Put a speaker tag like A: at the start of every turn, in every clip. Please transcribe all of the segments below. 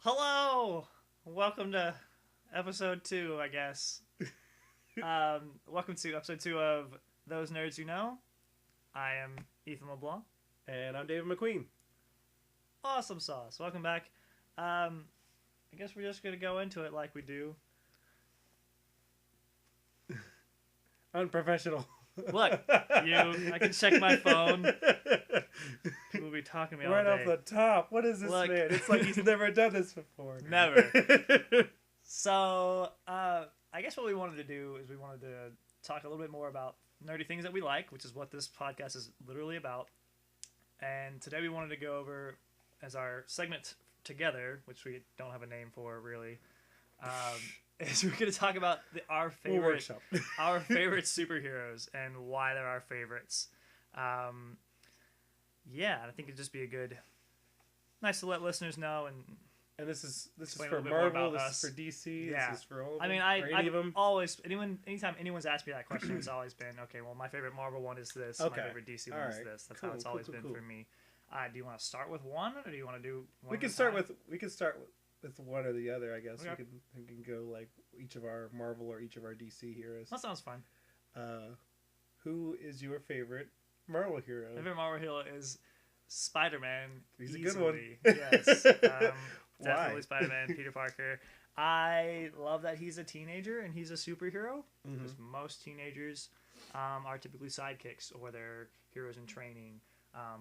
A: Hello! Welcome to episode 2, I guess. Welcome to episode 2 of Those Nerds You Know. I am Ethan LeBlanc.
B: And I'm David McQueen.
A: Awesome sauce. Welcome back. I guess we're just going to go into it like we do.
B: Unprofessional.
A: Look, I can check my phone. People will be talking to me
B: right
A: all day.
B: off the top. What is this,
A: Look.
B: man? It's like he's never done this before.
A: Never. So, I guess what we wanted to do is we wanted to talk a little bit more about nerdy things that we like, which is what this podcast is literally about. And today we wanted to go over, as our segment together, which we don't have a name for really, is we're going to talk about our favorite
B: workshop.
A: our favorite superheroes and why they're our favorites. Yeah, I think it'd just be nice to let listeners know. And
B: this is
A: explain a
B: for
A: little bit more
B: Marvel.
A: about
B: This
A: us.
B: is for DC.
A: Yeah.
B: This is for all of them.
A: I mean,
B: or any of them.
A: anytime anyone's asked me that question, it's always been, okay, well, my favorite Marvel one is this,
B: Okay.
A: my favorite DC one is
B: Alright.
A: this. That's
B: Cool,
A: how it's
B: cool,
A: always
B: cool,
A: been
B: cool.
A: for me. Do you want to start with one, or do you want to do one
B: We
A: at
B: can
A: a
B: start
A: time?
B: with one or the other. I guess
A: Okay.
B: we can go like each of our Marvel or each of our DC heroes.
A: That sounds fun.
B: Who is your favorite Marvel hero?
A: My favorite Marvel hero is Spider-Man.
B: He's a
A: easily.
B: good one.
A: Yes.
B: Why?
A: Definitely Spider-Man, Peter Parker. I love that he's a teenager and he's a superhero.
B: Mhm.
A: Because most teenagers are typically sidekicks or they're heroes in training.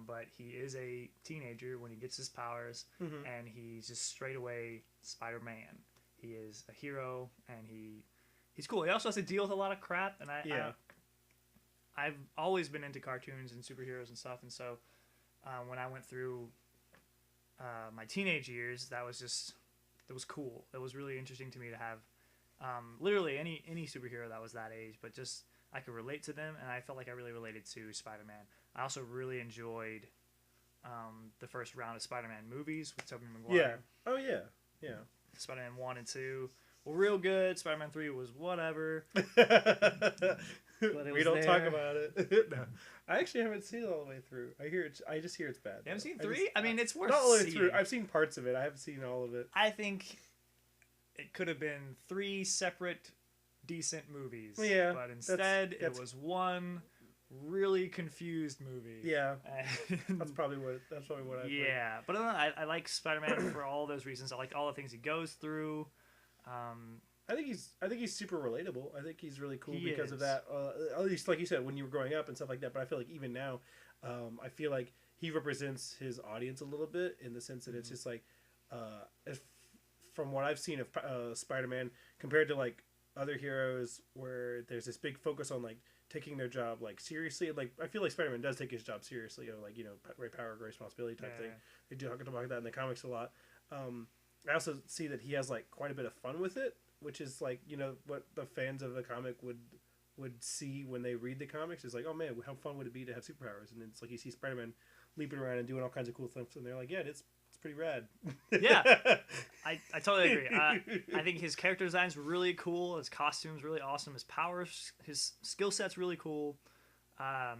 A: But he is a teenager when he gets his powers,
B: Mhm.
A: and he's just straight away Spider-Man. He is a hero, and he's cool. He also has to deal with a lot of crap, and I've always been into cartoons and superheroes and stuff, and so when I went through my teenage years, that was cool. It was really interesting to me to have literally any superhero that was that age, but just I could relate to them, and I felt like I really related to Spider-Man. I also really enjoyed the first round of Spider-Man movies with Tobey Maguire.
B: Yeah. Oh yeah. Yeah.
A: Spider-Man 1 and 2 were real good. Spider-Man 3 was whatever.
B: We
A: was
B: don't talk
A: there.
B: about it. No. I actually haven't seen it all the way through. I just hear it's bad.
A: You haven't
B: though.
A: seen 3? I mean, it's worth
B: not all the way
A: seeing.
B: through. I've seen parts of it. I haven't seen all of it.
A: I think it could have been 3 separate decent movies.
B: Yeah,
A: But instead,
B: that's-
A: it was one really confused movie.
B: Yeah,
A: And-
B: that's probably what I've heard.
A: yeah. But I like Spider-Man for all those reasons. I like all the things he goes through.
B: I think he's super relatable. I think he's really cool
A: He
B: because of
A: is.
B: that. At least like you said when you were growing up and stuff like that. But I feel like even now, I feel like he represents his audience a little bit in the sense that it's just like, if, from what I've seen of Spider-Man compared to like other heroes where there's this big focus on like taking their job like seriously. Like I feel like Spider-Man does take his job seriously, or like great power, great responsibility type thing. They do talk about that in the comics a lot. I also see that he has like quite a bit of fun with it, which is like what the fans of the comic would see when they read the comics is like, oh man, how fun would it be to have superpowers? And it's like you see Spider-Man leaping around and doing all kinds of cool things, and they're like, yeah, it's pretty rad.
A: Yeah. I totally agree. I think his character design's really cool. His costume's really awesome. His powers, his skill set's really cool. I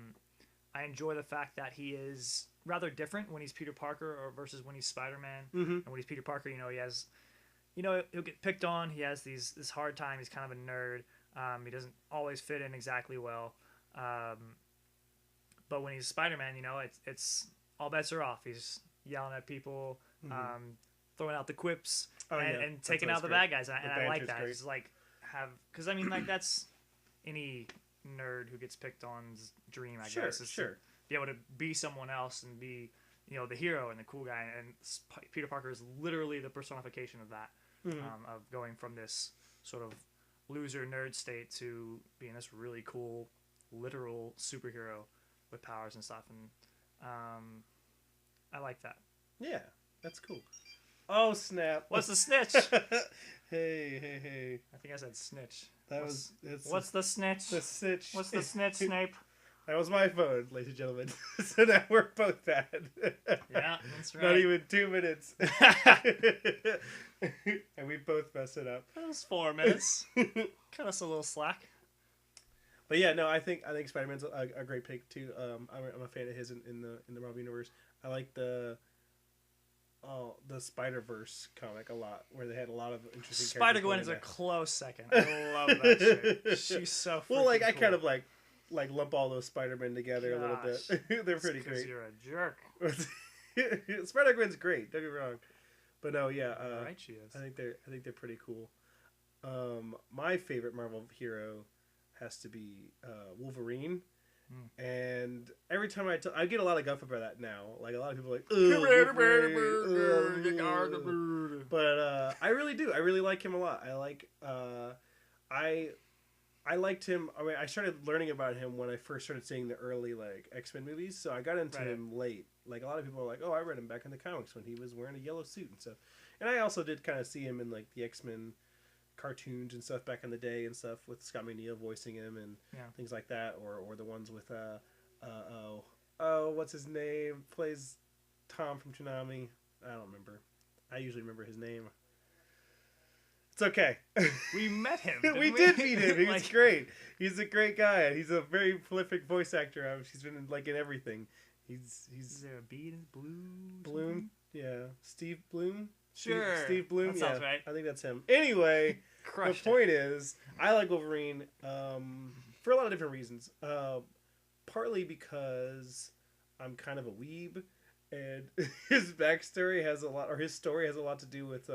A: enjoy the fact that he is rather different when he's Peter Parker or versus when he's Spider-Man.
B: Mm-hmm.
A: And when he's Peter Parker, he has, he'll get picked on. He has this hard time. He's kind of a nerd. He doesn't always fit in exactly well. But when he's Spider-Man, it's all bets are off. He's yelling at people, throwing out the quips, and taking out the bad guys. And I like that.
B: Great.
A: It's like because I mean, like that's any nerd who gets picked on's dream. I guess is to be able to be someone else and be the hero and the cool guy. And Peter Parker is literally the personification of that, of going from this sort of loser nerd state to being this really cool, literal superhero with powers and stuff. And I like that.
B: Yeah, that's cool. Oh snap!
A: What's the snitch?
B: Hey!
A: I think I said snitch.
B: What's
A: the snitch?
B: the snitch?
A: What's the snitch, Snape?
B: That was my phone, ladies and gentlemen. So now we're both bad.
A: Yeah, that's right.
B: Not even 2 minutes. And we both messed it up.
A: That was 4 minutes. Cut us a little slack.
B: But yeah, no, I think Spider-Man's a great pick too. I'm a fan of his in the Marvel universe. I like the the Spider-Verse comic a lot, where they had a lot of interesting.
A: Spider-Gwen is a close second. I love that shit. She's so
B: well, like
A: cool.
B: I kind of like lump all those Spider-Men together a little bit. They're pretty great.
A: You're a jerk.
B: Spider-Gwen's great. Don't get me wrong, but no, yeah,
A: right, she is.
B: I think they're pretty cool. My favorite Marvel hero has to be Wolverine. And every time I get a lot of guff about that now. Like a lot of people are like, but I really do. I really like him a lot. I like I liked him. I mean, I started learning about him when I first started seeing the early like X-Men movies. So I got into him late. Like a lot of people are like, oh, I read him back in the comics when he was wearing a yellow suit and stuff. And I also did kind of see him in like the X-Men cartoons and stuff back in the day and stuff with Scott McNeil voicing him and things like that, or the ones with what's his name, plays Tom from Toonami. I don't remember. I usually remember his name. It's okay.
A: We met him.
B: We did meet him. He was great. He's a great guy. He's a very prolific voice actor. He's been in everything. Is
A: there a B in Bloom?
B: Bloom? Yeah. Steve Bloom?
A: Sure.
B: Steve Bloom?
A: That sounds right.
B: I think that's him. Anyway, the point is, I like Wolverine for a lot of different reasons. Partly because I'm kind of a weeb, and his backstory has a lot, or his story has a lot to do with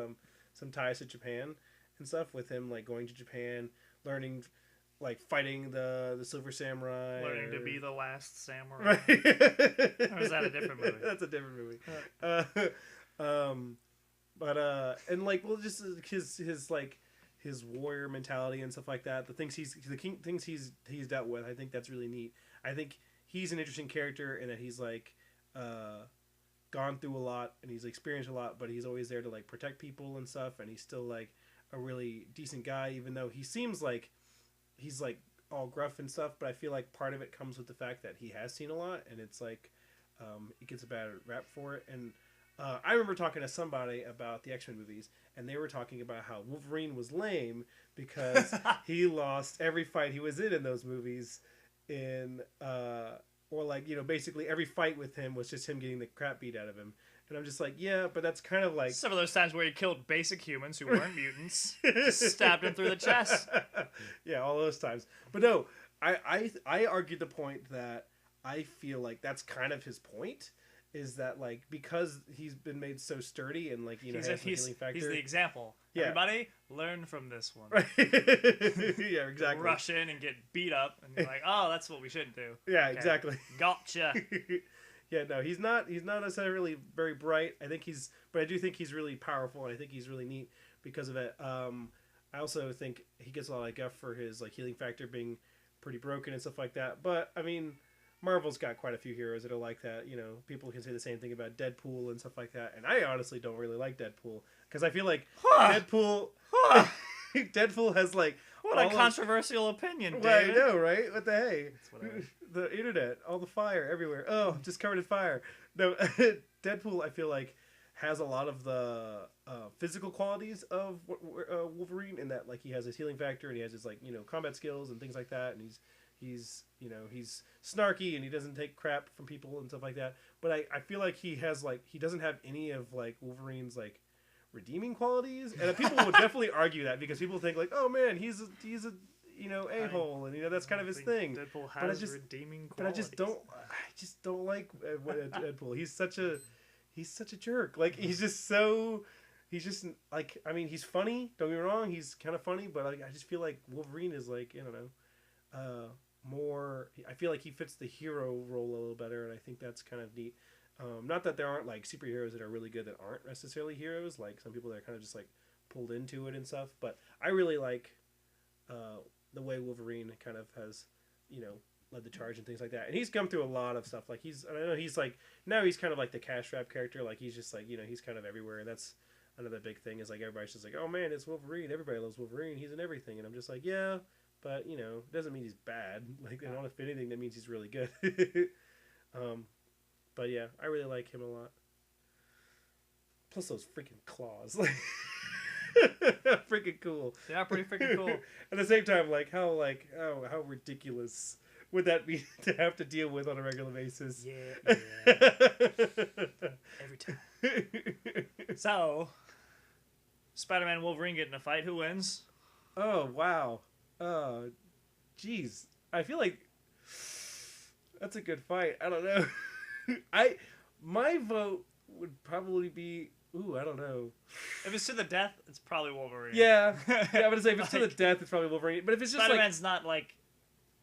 B: some ties to Japan and stuff, with him like going to Japan, learning, like fighting the Silver Samurai,
A: learning to be the last samurai. Or is that a different movie?
B: That's a different movie. But and like, well, just his like his warrior mentality and stuff like that. The things he's dealt with. I think that's really neat. I think he's an interesting character in that he's like gone through a lot and he's experienced a lot, but he's always there to like protect people and stuff. And he's still like a really decent guy, even though he seems like he's like all gruff and stuff. But I feel like part of it comes with the fact that he has seen a lot, and it's like he gets a bad rap for it. And I remember talking to somebody about the X-Men movies, and they were talking about how Wolverine was lame because he lost every fight he was in those movies. Or like, you know, basically every fight with him was just him getting the crap beat out of him. And I'm just like, yeah, but that's kind of like
A: some of those times where he killed basic humans who weren't mutants, just stabbed him through the chest.
B: Yeah, all those times. But no, I argued the point that I feel like that's kind of his point, is that like because he's been made so sturdy and like, you know, has the healing factor.
A: He's the example. Yeah. Everybody learn from this one.
B: Yeah, exactly.
A: Rush in and get beat up and you're like, oh, that's what we shouldn't do.
B: Yeah, okay. Exactly.
A: Gotcha.
B: Yeah, no, he's not necessarily very bright. But I do think he's really powerful, and I think he's really neat because of it. I also think he gets a lot of guff for his like healing factor being pretty broken and stuff like that. But I mean, Marvel's got quite a few heroes that are like that. You know, people can say the same thing about Deadpool and stuff like that. And I honestly don't really like Deadpool because I feel like Deadpool has like
A: what a controversial opinion, David.
B: Well, I know, right? What the hey? The internet, all the fire everywhere. Oh, just covered in fire. No, Deadpool, I feel like has a lot of the physical qualities of Wolverine, in that like he has his healing factor and he has his like, you know, combat skills and things like that, and he's you know, he's snarky and he doesn't take crap from people and stuff like that. But I feel like he doesn't have any of like Wolverine's like redeeming qualities, and people would definitely argue that because people think like, oh man, he's a you know, a-hole, and you know that's kind of his thing.
A: Deadpool has redeeming qualities.
B: But I just don't like Deadpool. He's such a jerk. Like he's just like, I mean, he's funny. Don't get me wrong, he's kind of funny, but like I just feel like Wolverine is like, I don't know, more. I feel like he fits the hero role a little better, and I think that's kind of neat. Not that there aren't like superheroes that are really good that aren't necessarily heroes, like some people that are kind of just like pulled into it and stuff. But I really like the way Wolverine kind of has, you know, led the charge and things like that. And he's come through a lot of stuff. Like I know he's like, now he's kind of like the cash wrap character. Like he's just like, you know, he's kind of everywhere. And that's another big thing, is like everybody's just like, oh man, it's Wolverine. Everybody loves Wolverine. He's in everything. And I'm just like, yeah, but you know, doesn't mean he's bad. Like, I don't know if anything, that means he's really good. But yeah, I really like him a lot. Plus those freaking claws. Like, freaking cool.
A: Yeah, pretty freaking cool.
B: At the same time, like how ridiculous would that be to have to deal with on a regular basis?
A: Yeah. Every time. So, Spider-Man and Wolverine get in a fight. Who wins?
B: Oh wow. Jeez. I feel like that's a good fight. I don't know. My vote would probably be. Ooh, I don't know.
A: If it's to the death, it's probably Wolverine.
B: Yeah, I'm gonna say if it's to the
A: Like,
B: death, it's probably Wolverine. But if it's just
A: Spider-Man's not like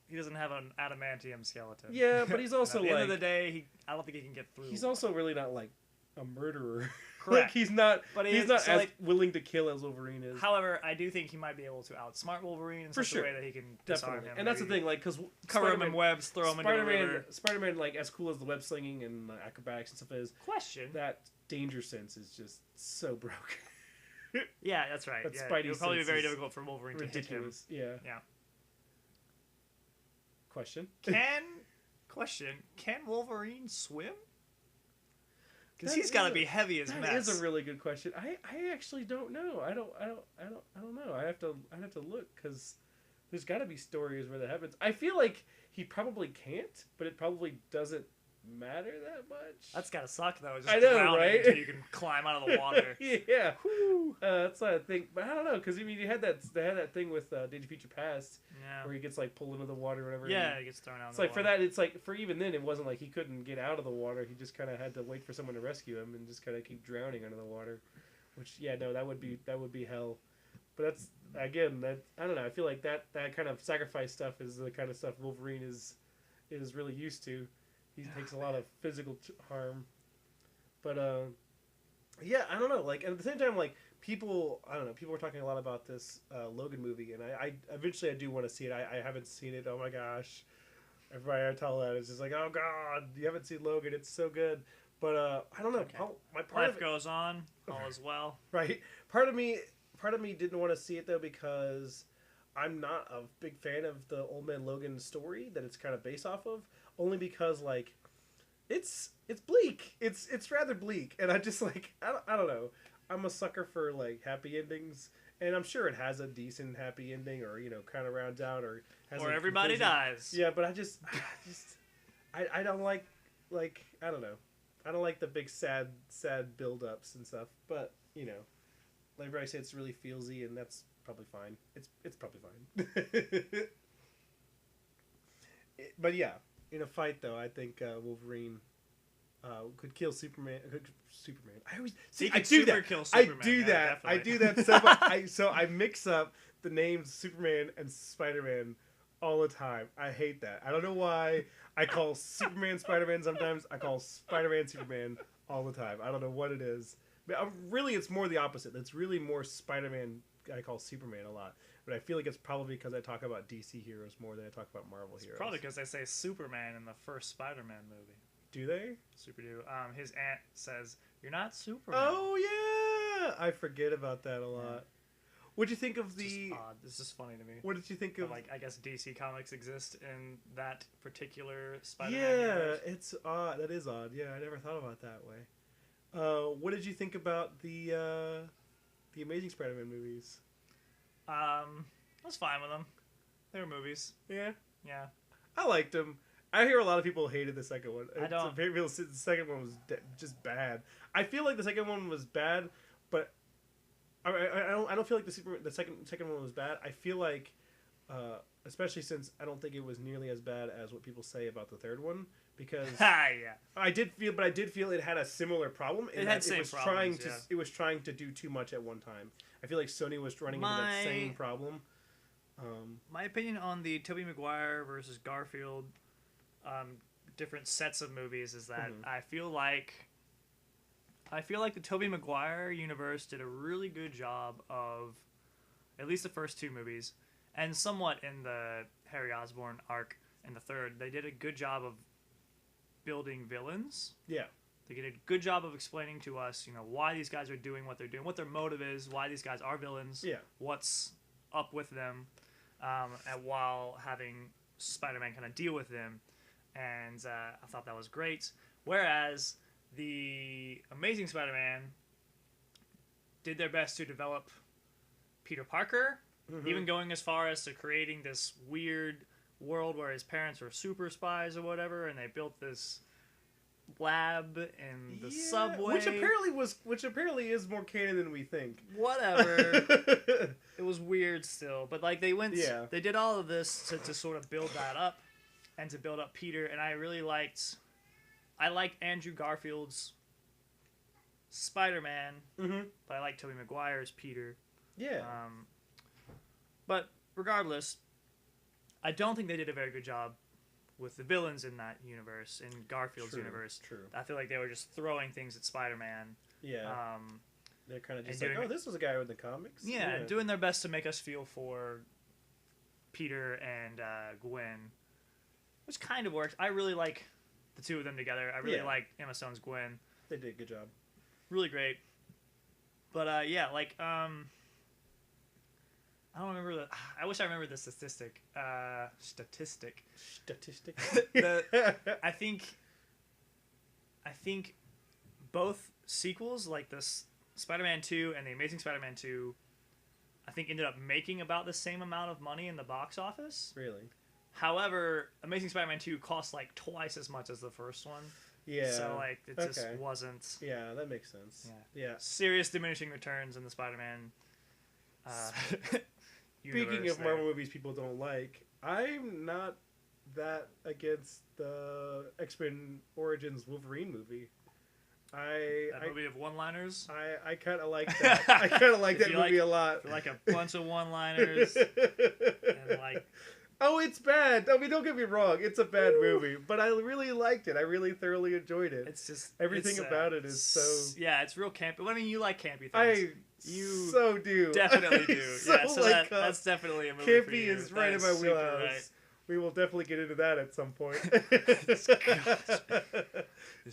A: he doesn't have an adamantium skeleton.
B: yeah, but he's also
A: At the
B: like
A: end of the day, I don't think he can get through.
B: he's also really not like a murderer.
A: Correct.
B: Like he's not.
A: But
B: He's not
A: so,
B: as
A: like,
B: willing to kill as Wolverine is.
A: However, I do think he might be able to outsmart Wolverine in
B: For
A: such
B: sure.
A: a way that he can disarm
B: Definitely,
A: him.
B: and that's the
A: maybe
B: thing. Like because
A: cover him in webs, throw him into the river.
B: Spider-Man, like as cool as the web slinging and acrobatics and stuff is,
A: Question.
B: that danger sense is just so broken.
A: Yeah, that's right.
B: That
A: Yeah,
B: Spidey
A: it would probably be
B: sense
A: very
B: is
A: difficult for Wolverine to hit him.
B: Ridiculous. Yeah.
A: Yeah.
B: Question.
A: Can Wolverine swim? Because
B: That
A: he's got to
B: is
A: be heavy as
B: That
A: mess.
B: is a really good question. I actually don't know. I don't know. I have to look because there's got to be stories where that happens. I feel like he probably can't, but it probably doesn't matter that much.
A: That's gotta suck though. Just
B: I know,
A: drowning
B: right?
A: Until you can climb out of the water.
B: Yeah. That's what I think. But I don't know because I mean, they had that thing with Days of Future Past
A: Yeah.
B: where he gets like pulled into the water or whatever.
A: Yeah, he gets thrown out.
B: It's
A: in
B: like
A: the
B: for
A: water.
B: that, it's like for even then, it wasn't like he couldn't get out of the water. He just kind of had to wait for someone to rescue him and just kind of keep drowning under the water. Which, yeah, no, that would be hell. But that's again, that I don't know. I feel like that kind of sacrifice stuff is the kind of stuff Wolverine is really used to. He takes a lot of physical harm. But yeah, I don't know. Like at the same time, like people were talking a lot about this Logan movie, and I eventually I do want to see it. I haven't seen it. Oh my gosh, everybody I tell that is just like, oh god, you haven't seen Logan? It's so good. But I don't know.
A: Okay.
B: My part
A: Life
B: of it,
A: goes on, all is well.
B: right? Part of me didn't want to see it though because I'm not a big fan of the Old Man Logan story that it's kind of based off of. Only because like it's bleak. It's rather bleak, and I just like I don't know. I'm a sucker for like happy endings, and I'm sure it has a decent happy ending, or kind of rounds out, or has
A: Or
B: a
A: everybody
B: conclusion.
A: dies.
B: Yeah, but I don't like I don't know. I don't like the big sad build-ups and stuff. But like everybody said, it's really feelsy, and that's probably fine. It's probably fine. But yeah, in a fight though, I think Wolverine could kill Superman. Superman. I always see.
A: He
B: I
A: could
B: do
A: super
B: that.
A: kill
B: I
A: Superman,
B: do
A: yeah,
B: that. I
A: definitely.
B: do that so much. So I mix up the names Superman and Spider-Man all the time. I hate that. I don't know why. I call Superman Spider-Man sometimes. I call Spider-Man Superman all the time. I don't know what it is. But really, it's more the opposite. It's really more Spider-Man. I call Superman a lot. But I feel like it's probably because I talk about DC heroes more than I talk about Marvel heroes.
A: Probably because they say Superman in the first Spider-Man movie.
B: Do they?
A: Super do. His aunt says, "You're not Superman."
B: Oh yeah, I forget about that a lot.
A: Yeah.
B: What'd you think of
A: It's
B: the?
A: just odd. This is funny to me.
B: What did you think
A: But,
B: of?
A: like, I guess DC Comics exist in that particular Spider-Man
B: Yeah,
A: universe.
B: it's odd. That is odd. Yeah, I never thought about it that way. What did you think about the Amazing Spider-Man movies?
A: I was fine with them. They were movies.
B: Yeah,
A: Yeah.
B: I liked them. I hear a lot of people hated the second one.
A: I don't.
B: The second one was just bad. I feel like the second one was bad, but I don't feel like the second one was bad. I feel like, especially since I don't think it was nearly as bad as what people say about the third one, because
A: Ha, yeah.
B: I did feel it had a similar problem. In
A: It
B: that
A: had same
B: was
A: problems,
B: trying to
A: yeah.
B: it was trying to do too much at one time. I feel like Sony was running into that same problem.
A: My opinion on the Tobey Maguire versus Garfield different sets of movies is that
B: Mhm.
A: I feel like the Tobey Maguire universe did a really good job of at least the first two movies, and somewhat in the Harry Osborn arc in the third. They did a good job of building villains.
B: Yeah.
A: They did a good job of explaining to us, why these guys are doing what they're doing, what their motive is, why these guys are villains,
B: Yeah.
A: what's up with them, and while having Spider-Man kind of deal with them. And I thought that was great. Whereas the Amazing Spider-Man did their best to develop Peter Parker,
B: Mhm.
A: even going as far as to creating this weird world where his parents were super spies or whatever, and they built this lab and the subway,
B: which apparently is more canon than we think.
A: Whatever. It was weird still, but like they did all of this to sort of build that up and to build up Peter, and I liked Andrew Garfield's Spider-Man, but I like Tobey Maguire's Peter.
B: Yeah.
A: But regardless, I don't think they did a very good job with the villains in that universe, in Garfield's universe.
B: True.
A: I feel like they were just throwing things at Spider-Man.
B: Yeah. They're kind of just like, oh, this was a guy in the comics.
A: Yeah, doing their best to make us feel for Peter and Gwen, which kind of works. I really like the two of them together. I really like Emma Stone's Gwen.
B: They did a good job.
A: Really great. But I don't remember the. I wish I remembered the statistic. Statistic. I think both sequels, like this Spider-Man 2 and the Amazing Spider-Man 2, I think ended up making about the same amount of money in the box office.
B: Really?
A: However, Amazing Spider-Man 2 cost like twice as much as the first one.
B: Yeah.
A: So like it just wasn't.
B: Yeah, that makes sense. Yeah.
A: Serious diminishing returns in the Spider-Man.
B: Speaking of Marvel movies people don't like, I'm not that against the X-Men Origins Wolverine movie.
A: Movie of one-liners?
B: I kind of like that. I kind of like that movie a lot.
A: Like a bunch of one-liners. And like...
B: Oh, it's bad. I mean, don't get me wrong. It's a bad movie, but I really liked it. I really thoroughly enjoyed it.
A: It's just...
B: Everything about it is so...
A: Yeah, it's real campy. I mean, you like campy things.
B: You so do.
A: Definitely do.
B: So
A: that's definitely a movie
B: campy
A: for you.
B: Is right in my wheelhouse. Right. We will definitely get into that at some point.
A: There's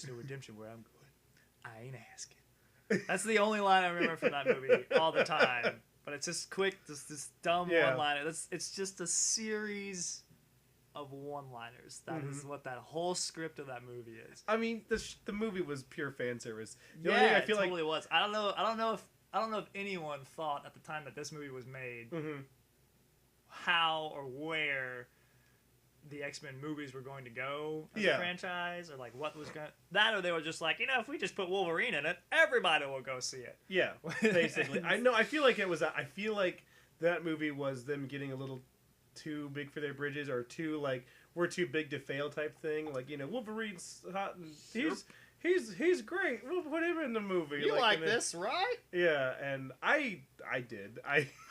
A: no redemption where I'm going. I ain't asking. That's the only line I remember from that movie all the time. But it's just quick, this dumb one-liner. It's just a series of one-liners. That is what that whole script of that movie is.
B: I mean, the movie was pure fan service.
A: The only thing I feel it totally was. I don't know if anyone thought at the time that this movie was made how or where the X-Men movies were going to go as a franchise, or like what was going that, or they were just like, if we just put Wolverine in it, everybody will go see it.
B: Yeah, basically. I feel like it was. I feel like that movie was them getting a little too big for their bridges, or we're too big to fail type thing. Like, Wolverine's hot and he's great. We'll put him in the movie.
A: You like this, right?
B: Yeah, and I did.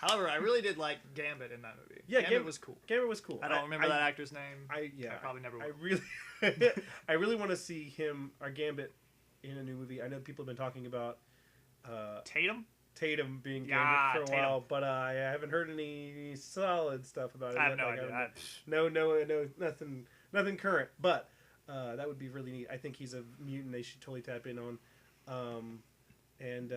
A: However, I really did like Gambit in that movie.
B: Yeah,
A: Gambit was cool.
B: Gambit was cool.
A: I don't remember that actor's name.
B: I
A: probably never will.
B: I really want to see him or Gambit in a new movie. I know people have been talking about Tatum being Gambit for a while, but I haven't heard any solid stuff about it.
A: I have no idea.
B: No, nothing current, but that would be really neat. I think he's a mutant they should totally tap in on. And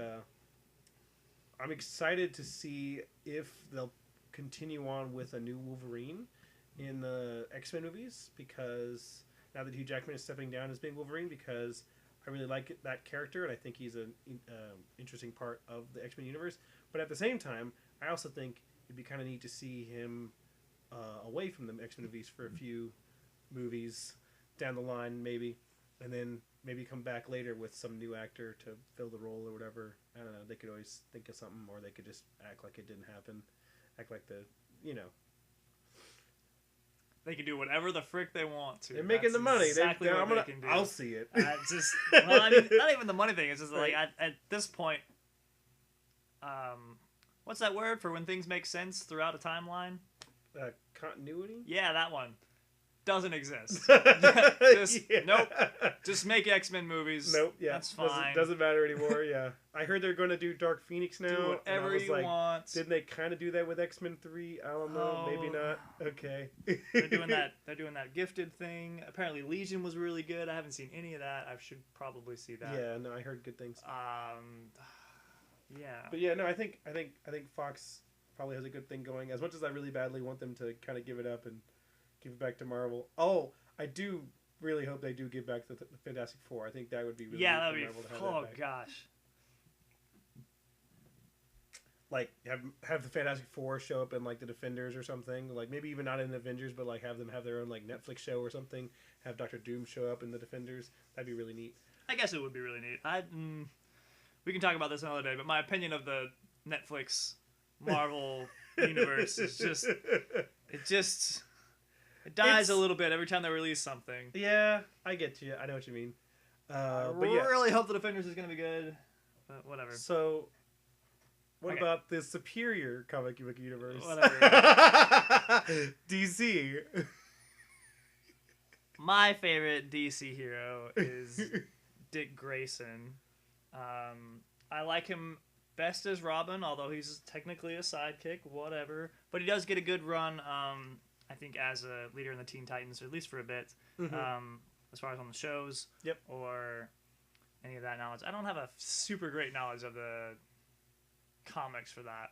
B: I'm excited to see if they'll continue on with a new Wolverine in the X-Men movies, because now that Hugh Jackman is stepping down as being Wolverine, because I really like that character, and I think he's an interesting part of the X-Men universe. But at the same time, I also think it'd be kind of neat to see him away from the X-Men movies for a few movies down the line, maybe, and then maybe come back later with some new actor to fill the role or whatever. I don't know. They could always think of something, or they could just act like it didn't happen. Act like
A: They can do whatever the frick they want to.
B: They're making the money.
A: Exactly what they can do.
B: I'll see it.
A: Not even the money thing. It's just like at this point, what's that word for when things make sense throughout a timeline?
B: Continuity?
A: Yeah, that one. Doesn't exist. Nope. Just make X-Men movies.
B: Nope. Yeah,
A: that's fine.
B: Doesn't matter anymore. Yeah, I heard they're going to do Dark Phoenix now.
A: Do whatever you want.
B: Didn't they kind of do that with X-Men 3? I don't know. Maybe not. Okay.
A: They're doing that. They're doing that Gifted thing. Apparently, Legion was really good. I haven't seen any of that. I should probably see that.
B: Yeah. No, I heard good things.
A: Yeah.
B: But yeah, no, I think Fox probably has a good thing going. As much as I really badly want them to kind of give it up and give it back to Marvel. Oh, I do really hope they do give back the Fantastic Four. I think that would be really
A: that'd be.
B: Marvel to have
A: Oh
B: that back.
A: gosh.
B: like have the Fantastic Four show up in like the Defenders or something, like maybe even not in the Avengers, but like have them have their own like Netflix show or something. Have Doctor Doom show up in the Defenders. That'd be really neat.
A: I guess it would be really neat. We can talk about this another day, but my opinion of the Netflix Marvel universe is just it dies a little bit every time they release something.
B: Yeah, I get you. I know what you mean.
A: I
B: But yeah.
A: really hope the Defenders is going to be good, but whatever.
B: So, what
A: Okay.
B: about the superior comic book universe?
A: Whatever.
B: DC.
A: My favorite DC hero is Dick Grayson. I like him best as Robin, although he's technically a sidekick, whatever. But he does get a good run, I think, as a leader in the Teen Titans, or at least for a bit, as far as on the shows or any of that knowledge. I don't have a super great knowledge of the comics for that.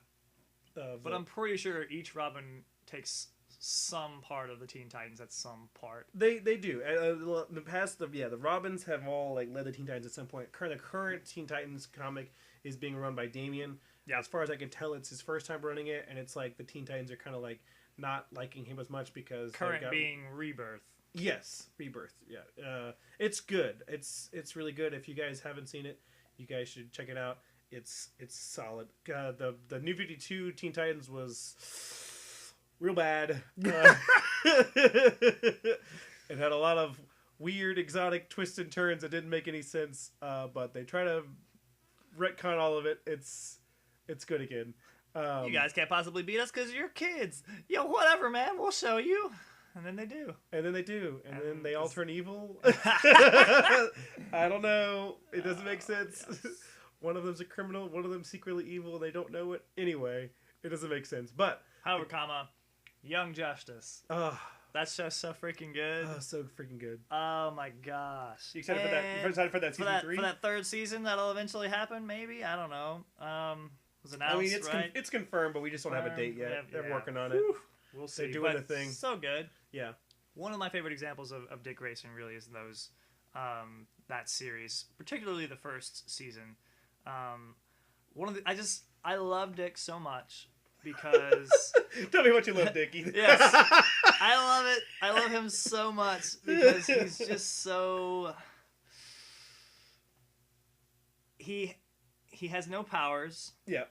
A: But I'm pretty sure each Robin takes some part of the Teen Titans at some part.
B: They do. In the past, the Robins have all like led the Teen Titans at some point. The current Teen Titans comic is being run by Damian.
A: Yeah.
B: As far as I can tell, it's his first time running it, and it's like the Teen Titans are kind of like not liking him as much because
A: Current being Rebirth.
B: Yes, Rebirth. Yeah, it's good. It's really good. If you guys haven't seen it, you guys should check it out. It's solid. The New 52 Teen Titans was real bad. It had a lot of weird, exotic twists and turns that didn't make any sense. But they try to retcon all of it. It's good again.
A: You guys can't possibly beat us because you're kids. Yo, whatever, man. We'll show you. And then they do.
B: And then they do. And then they all turn evil.
A: I
B: I don't know. It doesn't make sense. One of them's a criminal. One of them's secretly evil. And they don't know it. Anyway, it doesn't make sense. But
A: However, Young Justice. That's just so freaking good.
B: So freaking good.
A: Oh my gosh.
B: You excited for that? You excited for that season 3?
A: For that third season that'll eventually happen, maybe? I don't know. Was announced,
B: I mean, it's
A: right?
B: it's confirmed, but we just don't have a date yet. They're working on it.
A: Whew. We'll see.
B: They're doing
A: But
B: a thing.
A: So good.
B: Yeah.
A: One of my favorite examples of Dick Grayson really is those that series, particularly the first season. I love Dick so much because
B: Tell me what you love, Dickie.
A: yes, I love it. I love him so much because he's just so he has no powers.
B: Yeah.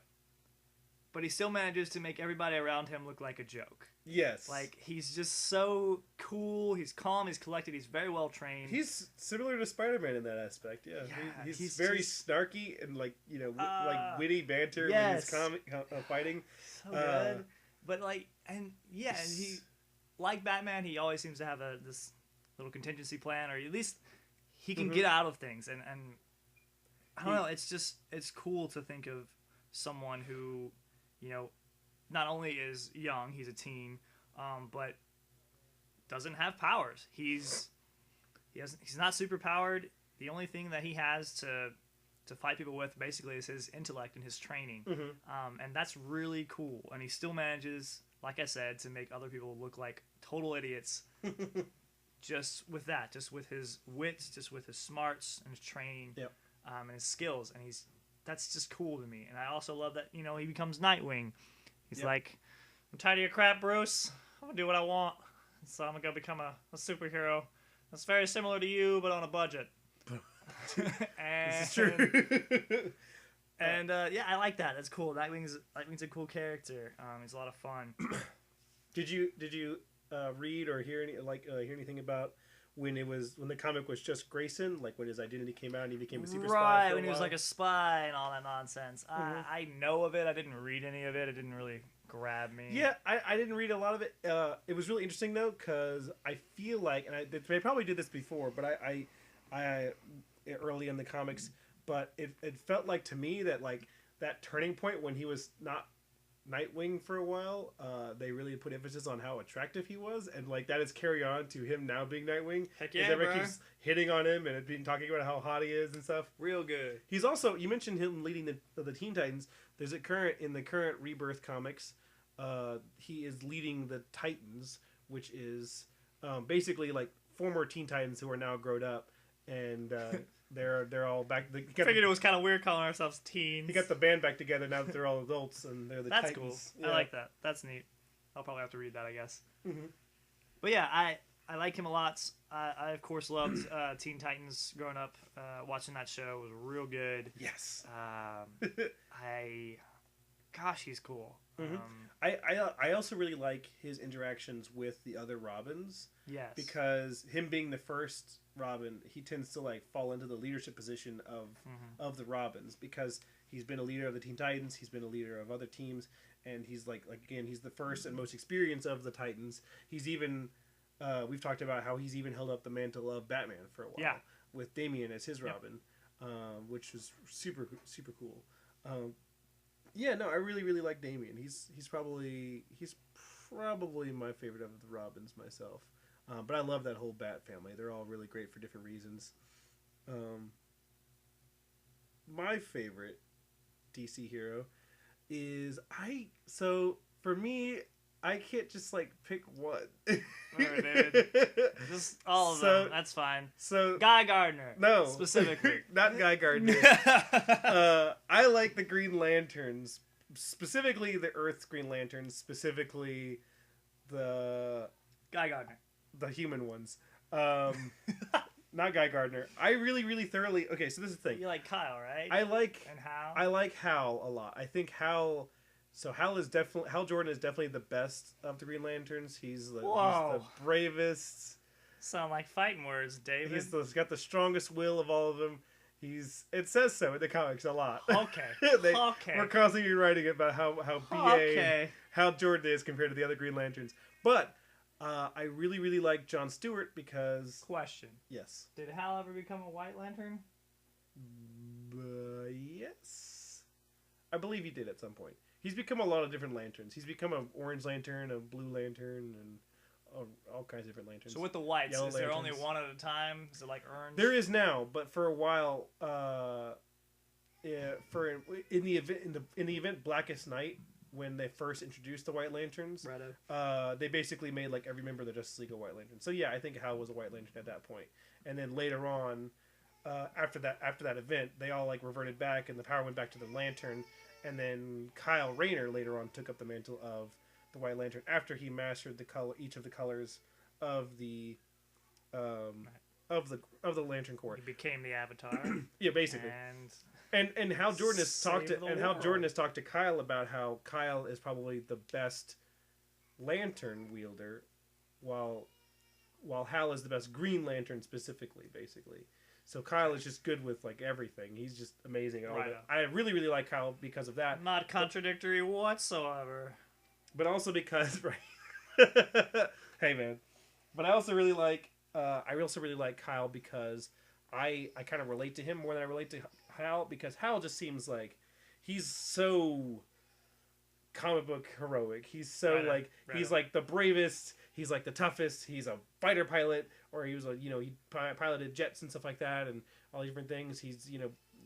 A: But he still manages to make everybody around him look like a joke.
B: Yes.
A: Like, he's just so cool. He's calm. He's collected. He's very well trained.
B: He's similar to Spider-Man in that aspect. Yeah.
A: Yeah,
B: He's very snarky and like like witty banter
A: yes.
B: when he's fighting.
A: So good. But and he like Batman. He always seems to have this little contingency plan, or at least he can get out of things. And I don't know. It's cool to think of someone who, not only is young, he's a teen, but doesn't have powers. He's not super powered. The only thing that he has to fight people with basically is his intellect and his training, and that's really cool. And he still manages, like I said, to make other people look like total idiots. Just with his wits, just with his smarts and his training, and his skills, and that's just cool to me. And I also love that he becomes Nightwing. He's like, I'm tired of your crap, Bruce. I'm gonna do what I want, so I'm gonna go become a superhero that's very similar to you, but on a budget. And,
B: This is true.
A: and I like that. That's cool. Nightwing's a cool character. He's a lot of fun.
B: Did you read or hear anything about when the comic was just Grayson, like when his identity came out and he became a super spy?
A: Right, when he was like a spy and all that nonsense. I know of it. I didn't read any of it. It didn't really grab me.
B: Yeah, I didn't read a lot of it. It was really interesting though, because I feel like, and they probably did this before, but I early in the comics, but it felt like to me that like that turning point when he was not Nightwing for a while, they really put emphasis on how attractive he was, and like that is carry on to him now being Nightwing.
A: Heck yeah,
B: everyone
A: bro.
B: keeps hitting on him and talking about how hot he is and stuff.
A: Real good.
B: He's also, you mentioned him leading the Teen Titans. There's in the current Rebirth comics, he is leading the Titans, which is basically like former Teen Titans who are now grown up, and they're all back.
A: Figured it was kind of weird calling ourselves teens.
B: He got the band back together now that they're all adults and they're the
A: That's
B: Titans.
A: cool. Yeah. I like that. That's neat. I'll probably have to read that, I guess.
B: Mm-hmm.
A: But yeah, I like him a lot. I of course loved Teen Titans growing up. Watching that show was real good.
B: Yes.
A: Gosh, he's cool.
B: Mm-hmm. I also really like his interactions with the other Robins.
A: Yes.
B: Because him being the first Robin, he tends to like fall into the leadership position of the Robins because he's been a leader of the Teen Titans, he's been a leader of other teams, and he's like again, he's the first and most experienced of the Titans. He's even we've talked about how he's even held up the mantle of Batman for a while with Damian as his Robin, which was super cool. Yeah, no, I really like Damian. He's probably my favorite of the Robins myself. But I love that whole Bat family. They're all really great for different reasons. My favorite DC hero is so for me, I can't just like pick one.
A: Alright, David. Just all of them. That's fine.
B: So
A: Guy Gardner.
B: No,
A: specifically.
B: Not Guy Gardner. I like the Green Lanterns, specifically the Earth's Green Lanterns, specifically the
A: Guy Gardner,
B: the human ones. Not Guy Gardner. I really thoroughly. Okay, so this is the thing.
A: You like Kyle, right? And Hal.
B: I like Hal a lot. I think Hal. So Hal Jordan is definitely the best of the Green Lanterns. He's the bravest.
A: Sound like fighting words, David.
B: He's got the strongest will of all of them. It says so in the comics a lot.
A: Okay.
B: We're constantly writing about how Jordan is compared to the other Green Lanterns. But I really like Jon Stewart because...
A: Question.
B: Yes.
A: Did Hal ever become a White Lantern?
B: Yes. I believe he did at some point. He's become a lot of different lanterns. He's become an Orange Lantern, a Blue Lantern, and all kinds of different lanterns.
A: So with the whites,
B: Yellow
A: is there
B: lanterns.
A: only one at a time? Is it like orange?
B: There is now, but for a while, in the event Blackest Night, when they first introduced the White Lanterns, they basically made like every member of the Justice League a White Lantern. So yeah, I think Hal was a White Lantern at that point. And then later on, after that event, they all like reverted back, and the power went back to the Lantern. And then Kyle Rayner later on took up the mantle of the White Lantern after he mastered each of the colors of the Lantern Corps.
A: He became the Avatar.
B: Yeah, basically. And Hal Jordan has talked to Kyle about how Kyle is probably the best lantern wielder, while Hal is the best Green Lantern specifically, basically. So Kyle is just good with like everything. He's just amazing. I really like Kyle because of that.
A: Not contradictory whatsoever.
B: But also because hey man. But I also really like Kyle because I kind of relate to him more than I relate to Hal, because Hal just seems like he's so comic book heroic. He's so he's like the bravest. He's like the toughest. He's a fighter pilot, or he was he piloted jets and stuff like that, and all these different things. He's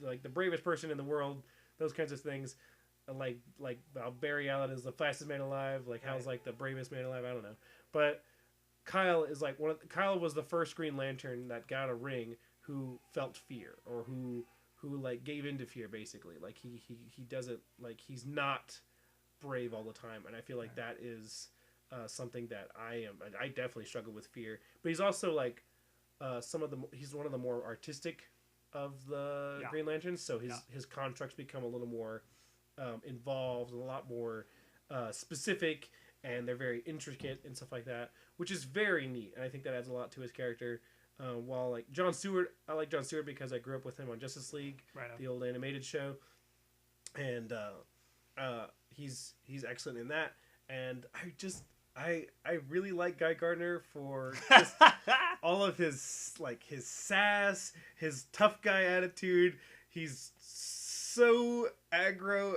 B: like the bravest person in the world. Those kinds of things. Like Barry Allen is the fastest man alive. Like Hal's like the bravest man alive. I don't know, but Kyle is like Kyle was the first Green Lantern that got a ring who felt fear, or who like gave into fear, basically. Like he doesn't, like, he's not brave all the time, and I feel like that is something that I definitely struggle with fear. But he's also like he's one of the more artistic of the Green Lanterns, so his constructs become a little more involved and a lot more specific, and they're very intricate and stuff like that, which is very neat, and I think that adds a lot to his character. While like Jon Stewart, I like Jon Stewart because I grew up with him on Justice League, the old animated show, and he's excellent in that. And I really like Guy Gardner for just all of his sass, his tough guy attitude. He's so aggro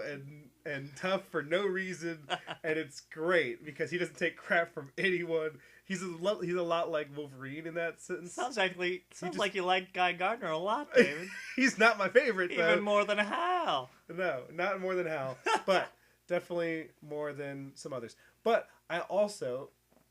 B: and tough for no reason, and it's great because he doesn't take crap from anyone. He's a lot like Wolverine in that sense.
A: Sounds like you like Guy Gardner a lot, David.
B: He's not my favorite, though.
A: Even more than Hal.
B: No, not more than Hal, but definitely more than some others. But I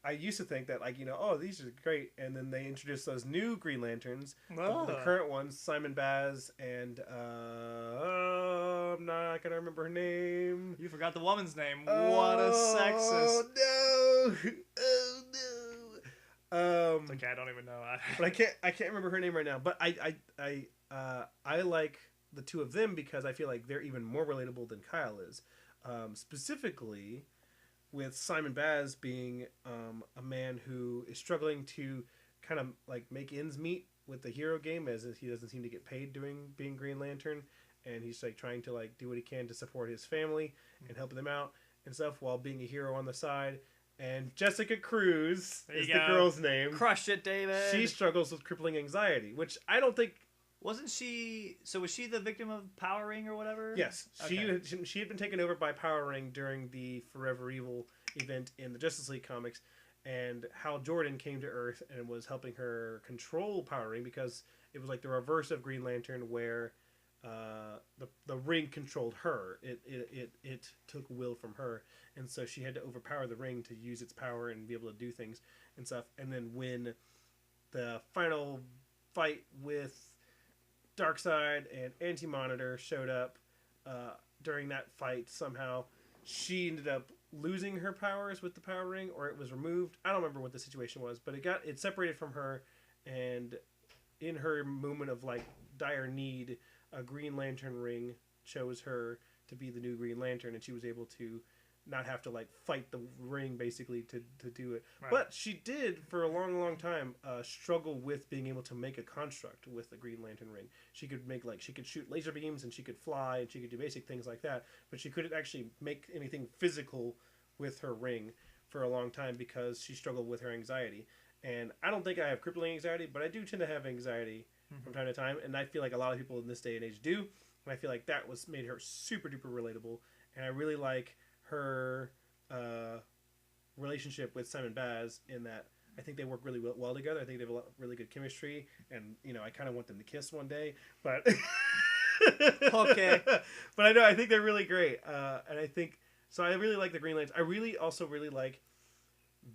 B: I used to think that like oh these are great, and then they introduced those new Green Lanterns,
A: Oh.
B: the current ones, Simon Baz and I'm not gonna remember her name.
A: You forgot the woman's name. What a sexist.
B: Oh no! Oh no!
A: It's okay, I don't even know.
B: But I can't remember her name right now. But I like the two of them because I feel like they're even more relatable than Kyle is. Specifically, with Simon Baz being a man who is struggling to kind of like make ends meet with the hero game, as he doesn't seem to get paid doing being Green Lantern, and he's like trying to like do what he can to support his family and help them out and stuff while being a hero on the side. And Jessica Cruz is the girl's name.
A: Crushed it, David.
B: She struggles with crippling anxiety, which I don't think.
A: Wasn't she? So was she the victim of Power Ring or whatever?
B: Yes,
A: Okay.
B: she had been taken over by Power Ring during the Forever Evil event in the Justice League comics, and Hal Jordan came to Earth and was helping her control Power Ring because it was like the reverse of Green Lantern, where the ring controlled her. It took will from her, and so she had to overpower the ring to use its power and be able to do things and stuff. And then when the final fight with Darkseid and Anti-Monitor showed up during that fight, somehow she ended up losing her powers with the power ring, or it was removed. I don't remember what the situation was, but it separated from her, and in her moment of like dire need, a Green Lantern ring chose her to be the new Green Lantern, and she was able to not have to like fight the ring basically to do it. Right. But she did for a long time struggle with being able to make a construct with the Green Lantern ring. She could make she could shoot laser beams, and she could fly, and she could do basic things like that, but she couldn't actually make anything physical with her ring for a long time because she struggled with her anxiety. And I don't think I have crippling anxiety, but I do tend to have anxiety from time to time, and I feel like a lot of people in this day and age do, and I feel like that made her super duper relatable. And I really like her relationship with Simon Baz in that I think they work really well together. I think they have really good chemistry, and I kind of want them to kiss one day, but
A: okay.
B: But I think they're really great, and I think so. I really like the Green Lantern. I also really like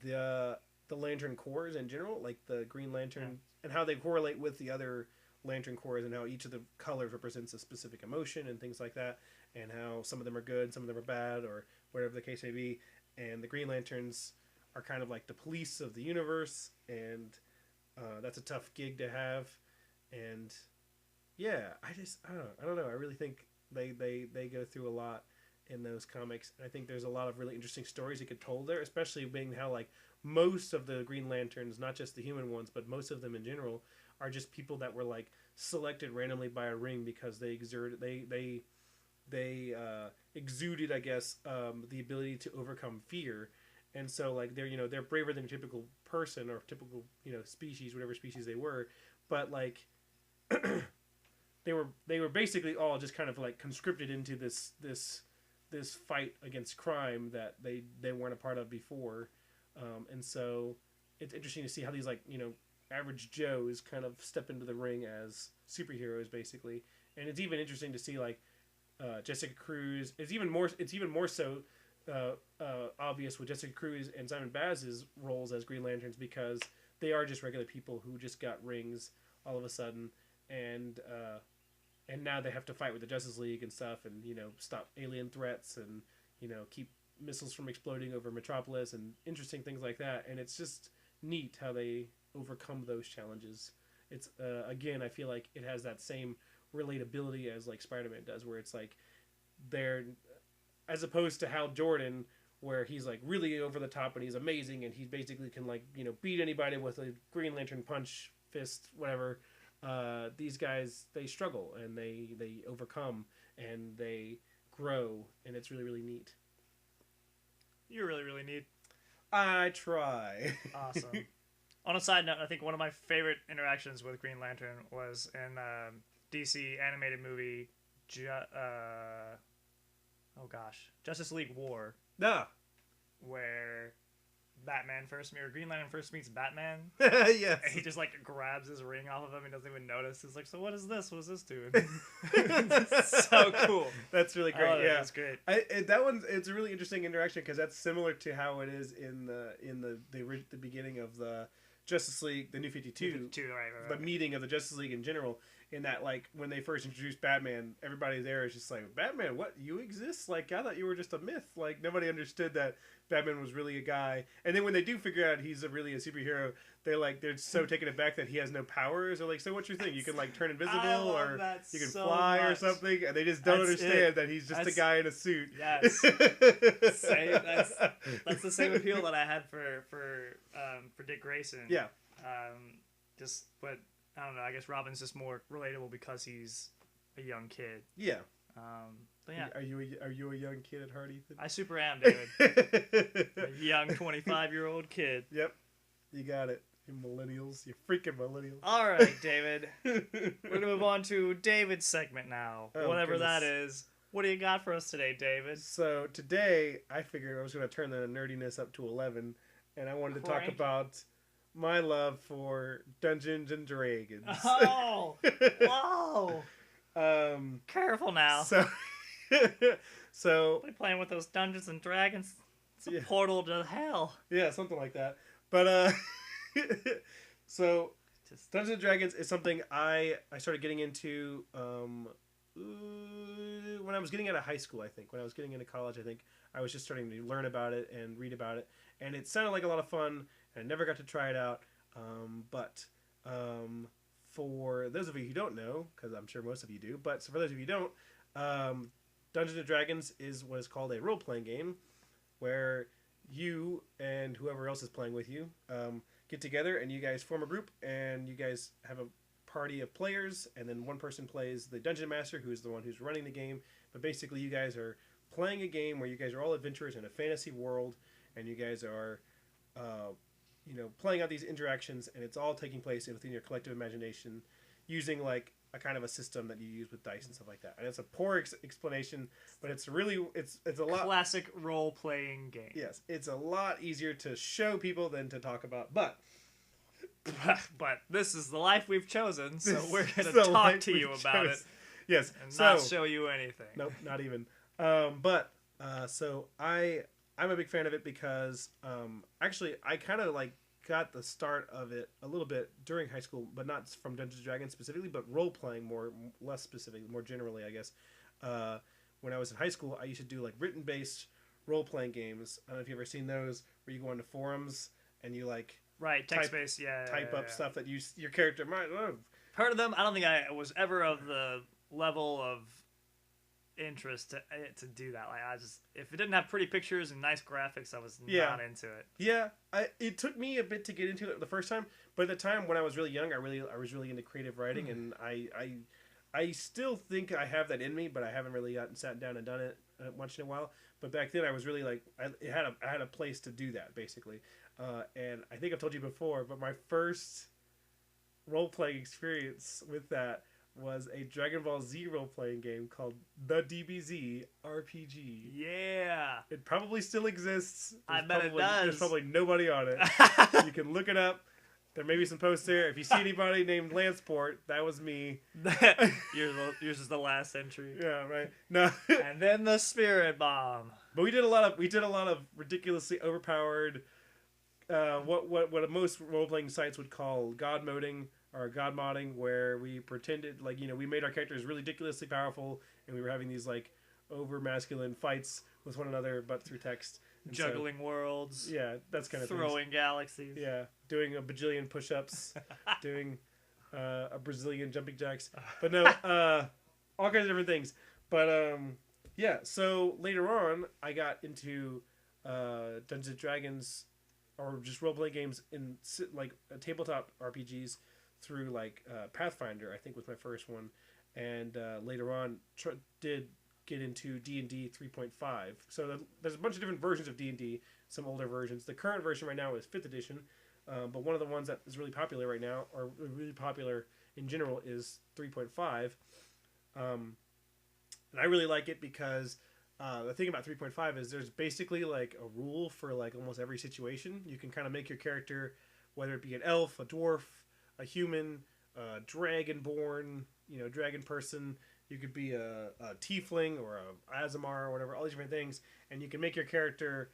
B: the Lantern Corps in general, like the Green Lantern and how they correlate with the other Lantern Corps, and how each of the colors represents a specific emotion and things like that, and how some of them are good, some of them are bad, or whatever the case may be. And the Green Lanterns are kind of like the police of the universe, and that's a tough gig to have. And yeah, I don't know. I really think they go through a lot in those comics, and I think there's a lot of really interesting stories that get told there, especially being how like most of the Green Lanterns, not just the human ones, but most of them in general, are just people that were like selected randomly by a ring because they exuded, I guess, the ability to overcome fear. And so like they're braver than a typical person or typical species, whatever species they were, but like they were basically all just kind of like conscripted into this fight against crime that they weren't a part of before. And so it's interesting to see how these like average Joes kind of step into the ring as superheroes basically. And it's even interesting to see like Jessica Cruz. It's even more so obvious with Jessica Cruz and Simon Baz's roles as Green Lanterns, because they are just regular people who just got rings all of a sudden, and now they have to fight with the Justice League and stuff, and stop alien threats, and keep missiles from exploding over Metropolis, and interesting things like that. And it's just neat how they overcome those challenges. It's again, I feel like it has that same relatability as like Spider-Man does, where it's like they're, as opposed to Hal Jordan, where he's like really over the top and he's amazing and he basically can like beat anybody with a Green Lantern punch, fist, whatever. These guys, they struggle and they overcome and they grow, and it's really really neat.
A: You're really really neat.
B: I try.
A: Awesome. On a side note, I think one of my favorite interactions with Green Lantern was in DC animated movie, Justice League War.
B: Yeah.
A: Where Batman first meets, or Green Lantern first meets Batman.
B: Yes.
A: And he just like grabs his ring off of him and doesn't even notice. He's like, "So what is this? What's this doing?" It's so cool.
B: That's really great.
A: Oh,
B: yeah,
A: that's great.
B: That one's it's a really interesting interaction because that's similar to how it is in the beginning of the Justice League, the New 52,
A: right.
B: the meeting of the Justice League in general. In that, like, when they first introduced Batman, everybody there is just like, Batman, what? You exist? Like, I thought you were just a myth. Like, nobody understood that Batman was really a guy. And then when they do figure out he's really a superhero, they're so taken aback that he has no powers. They're like, so what's your thing? You can, like, turn invisible, or you can fly or something? And they just don't understand that he's just a guy in a suit.
A: Yes. That's the same appeal that I had for Dick Grayson.
B: Yeah.
A: But I don't know. I guess Robin's just more relatable because he's a young kid.
B: Yeah.
A: But yeah.
B: Are you a young kid at heart, Ethan?
A: I super am, David. A young 25-year-old kid.
B: Yep. You got it. You millennials. You freaking millennials.
A: All right, David. We're going to move on to David's segment now. Whatever that is. What do you got for us today, David?
B: So today, I figured I was going to turn the nerdiness up to 11, and I wanted to talk about my love for Dungeons and Dragons.
A: Oh! Whoa! Careful now.
B: So
A: we're playing with those Dungeons and Dragons. It's a portal to hell.
B: Yeah, something like that. But so Dungeons and Dragons is something I started getting into when I was getting out of high school. I think when I was getting into college, I think I was just starting to learn about it and read about it, and it sounded like a lot of fun. And I never got to try it out. But for those of you who don't know, because I'm sure most of you do, but for those of you who don't, Dungeons & Dragons is what is called a role-playing game where you and whoever else is playing with you get together and you guys form a group and you guys have a party of players, and then one person plays the Dungeon Master, who's the one who's running the game. But basically you guys are playing a game where you guys are all adventurers in a fantasy world, and you guys are playing out these interactions, and it's all taking place within your collective imagination using like a kind of a system that you use with dice and stuff like that. And it's a poor explanation, but it's really it's a lot
A: classic role playing game.
B: Yes, it's a lot easier to show people than to talk about, but
A: this is the life we've chosen, so we're going to talk to you about it.
B: Yes,
A: and not show you anything.
B: Nope, not even. So I'm a big fan of it because actually I kind of like got the start of it a little bit during high school, but not from Dungeons & Dragons specifically, but role-playing less specifically, more generally, I guess. When I was in high school, I used to do like written-based role-playing games. I don't know if you've ever seen those, where you go into forums and you like
A: text-based,
B: type up stuff that your character might love.
A: Heard of them. I don't think I was ever of the level of interest to do that. Like, if it didn't have pretty pictures and nice graphics, I was not into it.
B: Yeah, it took me a bit to get into it the first time, but at the time when I was really young, I was really into creative writing, and I still think I have that in me, but I haven't really sat down and done it much in a while. But back then I was really like I had a place to do that basically, and I think I've told you before, but my first role playing experience with that was a Dragon Ball Z role-playing game called The DBZ RPG.
A: Yeah.
B: It probably still exists.
A: I bet it does.
B: There's probably nobody on it. You can look it up. There may be some posts there. If you see anybody named Lanceport, that was me.
A: Yours is the last entry.
B: Yeah, right. No.
A: And then the Spirit Bomb.
B: But we did a lot of ridiculously overpowered what most role-playing sites would call god moding, or god modding, where we pretended we made our characters ridiculously powerful, and we were having these like over masculine fights with one another, but through text. And
A: juggling worlds.
B: Yeah, that's kind of
A: throwing galaxies.
B: Yeah, doing a bajillion push-ups, doing a Brazilian jumping jacks. But no, all kinds of different things. But yeah. So later on, I got into Dungeons and Dragons, or just role-playing games in like tabletop RPGs. Through like Pathfinder, I think was my first one, and later on did get into D&D 3.5. So there's a bunch of different versions of D&D, some older versions. The current version right now is 5th edition, but one of the ones that is really popular right now, or really popular in general, is 3.5. And I really like it because the thing about 3.5 is there's basically like a rule for like almost every situation. You can kind of make your character, whether it be an elf, a dwarf, a human, a dragonborn, dragon person. You could be a tiefling or a Azamar or whatever, all these different things, and you can make your character,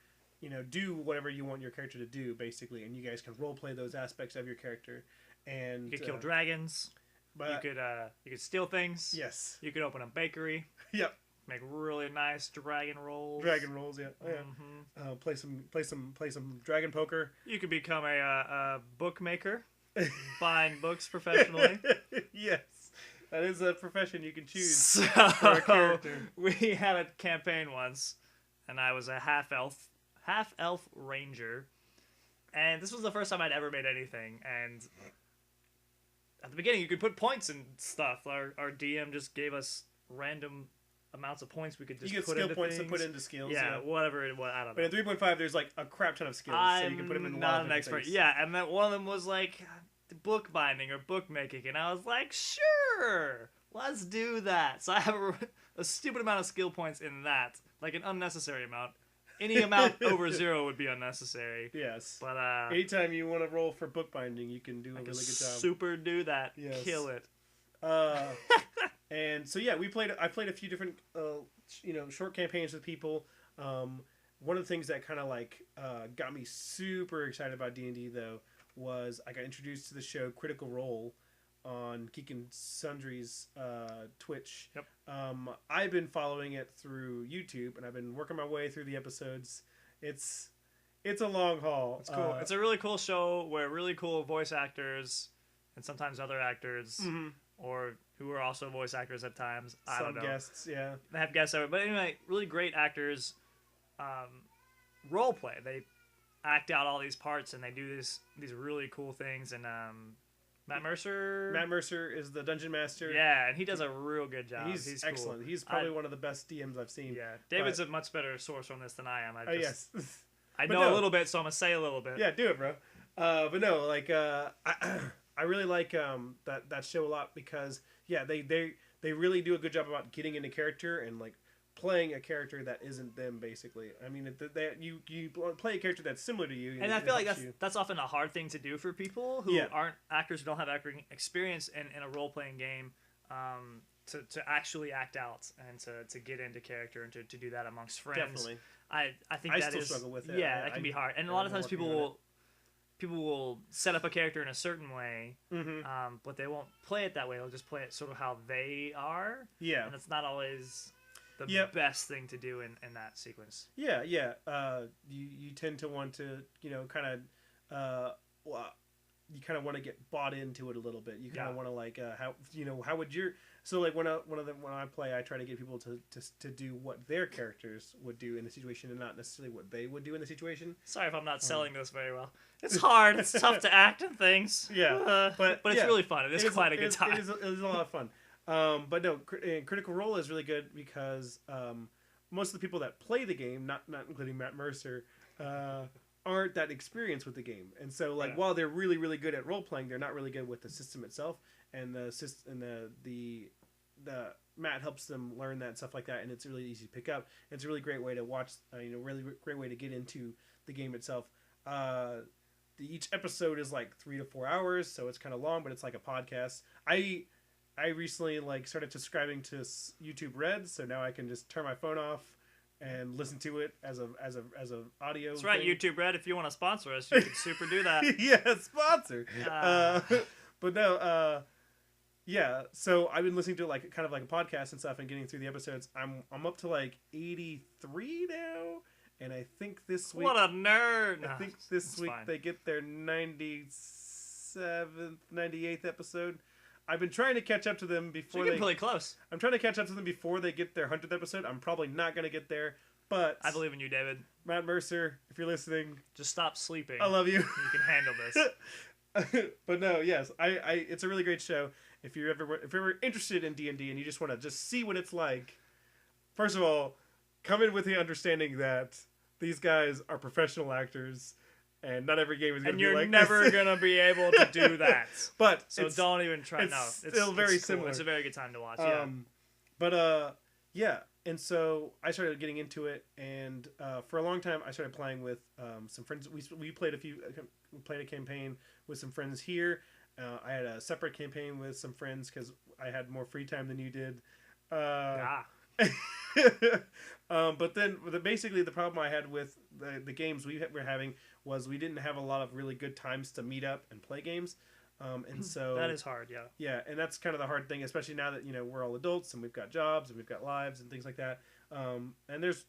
B: do whatever you want your character to do, basically, and you guys can role play those aspects of your character. And
A: you could kill dragons. But you could steal things.
B: Yes.
A: You could open a bakery.
B: Yep.
A: Make really nice dragon rolls.
B: Dragon rolls, yeah. Oh, yeah.
A: Mm-hmm.
B: Play some dragon poker.
A: You could become a bookmaker, buying books professionally.
B: Yes. That is a profession you can choose
A: so,
B: for a character.
A: We had a campaign once, and I was a half elf ranger, and this was the first time I'd ever made anything. And at the beginning, you could put points and stuff. Our DM just gave us random amounts of points we could just put into
B: points
A: things.
B: To put into skills.
A: Yeah, whatever it was. I don't know.
B: But in 3.5, there's like a crap ton of skills, so you can put them in.
A: Not an expert.
B: Things.
A: Yeah, and then one of them was like bookbinding or bookmaking, and I was like, sure, let's do that. So I have a stupid amount of skill points in that, like an unnecessary amount. Any amount over 0 would be unnecessary.
B: Yes.
A: But
B: anytime you want to roll for bookbinding, you can do a really good job.
A: Super do that.
B: Yes.
A: Kill it.
B: And so yeah, I played a few different short campaigns with people. One of the things that kind of like got me super excited about D&D though was I got introduced to the show Critical Role on Geek and Sundry's Twitch.
A: Yep.
B: I've been following it through YouTube, and I've been working my way through the episodes. It's a long haul.
A: It's cool. It's a really cool show where really cool voice actors and sometimes other actors, or who are also voice actors at times. I don't know.
B: Some guests, yeah.
A: They have guests over, but anyway, really great actors role play. They act out all these parts, and they do these really cool things. And Matt Mercer is the dungeon master. Yeah, and he does a real good job. He's
B: excellent.
A: Cool.
B: He's probably one of the best DMs I've seen.
A: Yeah, David's a much better source on this than I am.
B: Yes.
A: I know a little bit, so I'm gonna say a little bit.
B: Yeah, do it, bro. But no, like I really like that show a lot because they really do a good job about getting into character and like playing a character that isn't them, basically. I mean, you play a character that's similar to you.
A: And I feel like that's often a hard thing to do for people who aren't actors, who don't have acting experience in a role-playing game, to actually act out and to get into character and to do that amongst friends.
B: Definitely.
A: I think
B: I
A: that
B: still
A: is,
B: struggle with it.
A: Yeah, that can be hard. And a lot of times people will set up a character in a certain way, but they won't play it that way. They'll just play it sort of how they are.
B: Yeah.
A: And it's not always the best thing to do in that sequence.
B: Yeah. You tend to want to, kind of, you kind of want to get bought into it a little bit. You kind of want to like, how would your, so like when I play, I try to get people to do what their characters would do in the situation and not necessarily what they would do in the situation. Sorry
A: if I'm not selling this very well. It's hard. It's tough to act and things.
B: Yeah.
A: But it's really fun. It is quite a good time.
B: It is a lot of fun. But no, Critical Role is really good because most of the people that play the game, not including Matt Mercer, aren't that experienced with the game, and so while they're really really good at role playing, they're not really good with the system itself, and the Matt helps them learn that and stuff like that, and it's really easy to pick up. It's a really great way to watch, really great way to get into the game itself. Each episode is like 3 to 4 hours, so it's kind of long, but it's like a podcast. I recently started subscribing to YouTube Red, so now I can just turn my phone off and listen to it as a audio.
A: That's right, YouTube Red. If you want to sponsor us, you can super do that.
B: Yeah, sponsor. But no, yeah. So I've been listening to kind of like a podcast and stuff, and getting through the episodes. I'm up to 83 now, and I think this week.
A: What a nerd!
B: I think this week
A: fine.
B: They get their 97th, 98th episode. I've been trying to catch up to them before
A: you're really close.
B: I'm trying to catch up to them before they get their 100th episode. I'm probably not going to get there, but
A: I believe in you, David.
B: Matt Mercer, if you're listening,
A: just stop sleeping.
B: I love you.
A: You can handle this.
B: But no, yes, it's a really great show. If you're ever interested in D&D and you just want to see what it's like, first of all, come in with the understanding that these guys are professional actors. And not every game is going to be like this.
A: And you're never going to be able to do that.
B: But
A: so don't even try.
B: It's still very similar.
A: It's a very good time to watch.
B: Yeah. And so I started getting into it, and for a long time I started playing with some friends. We played a campaign with some friends here. I had a separate campaign with some friends because I had more free time than you did. But then basically the problem I had with the games we were having was we didn't have a lot of really good times to meet up and play games. And so
A: that is hard,
B: yeah, and that's kind of the hard thing, especially now that we're all adults and we've got jobs and we've got lives and things like that. And there's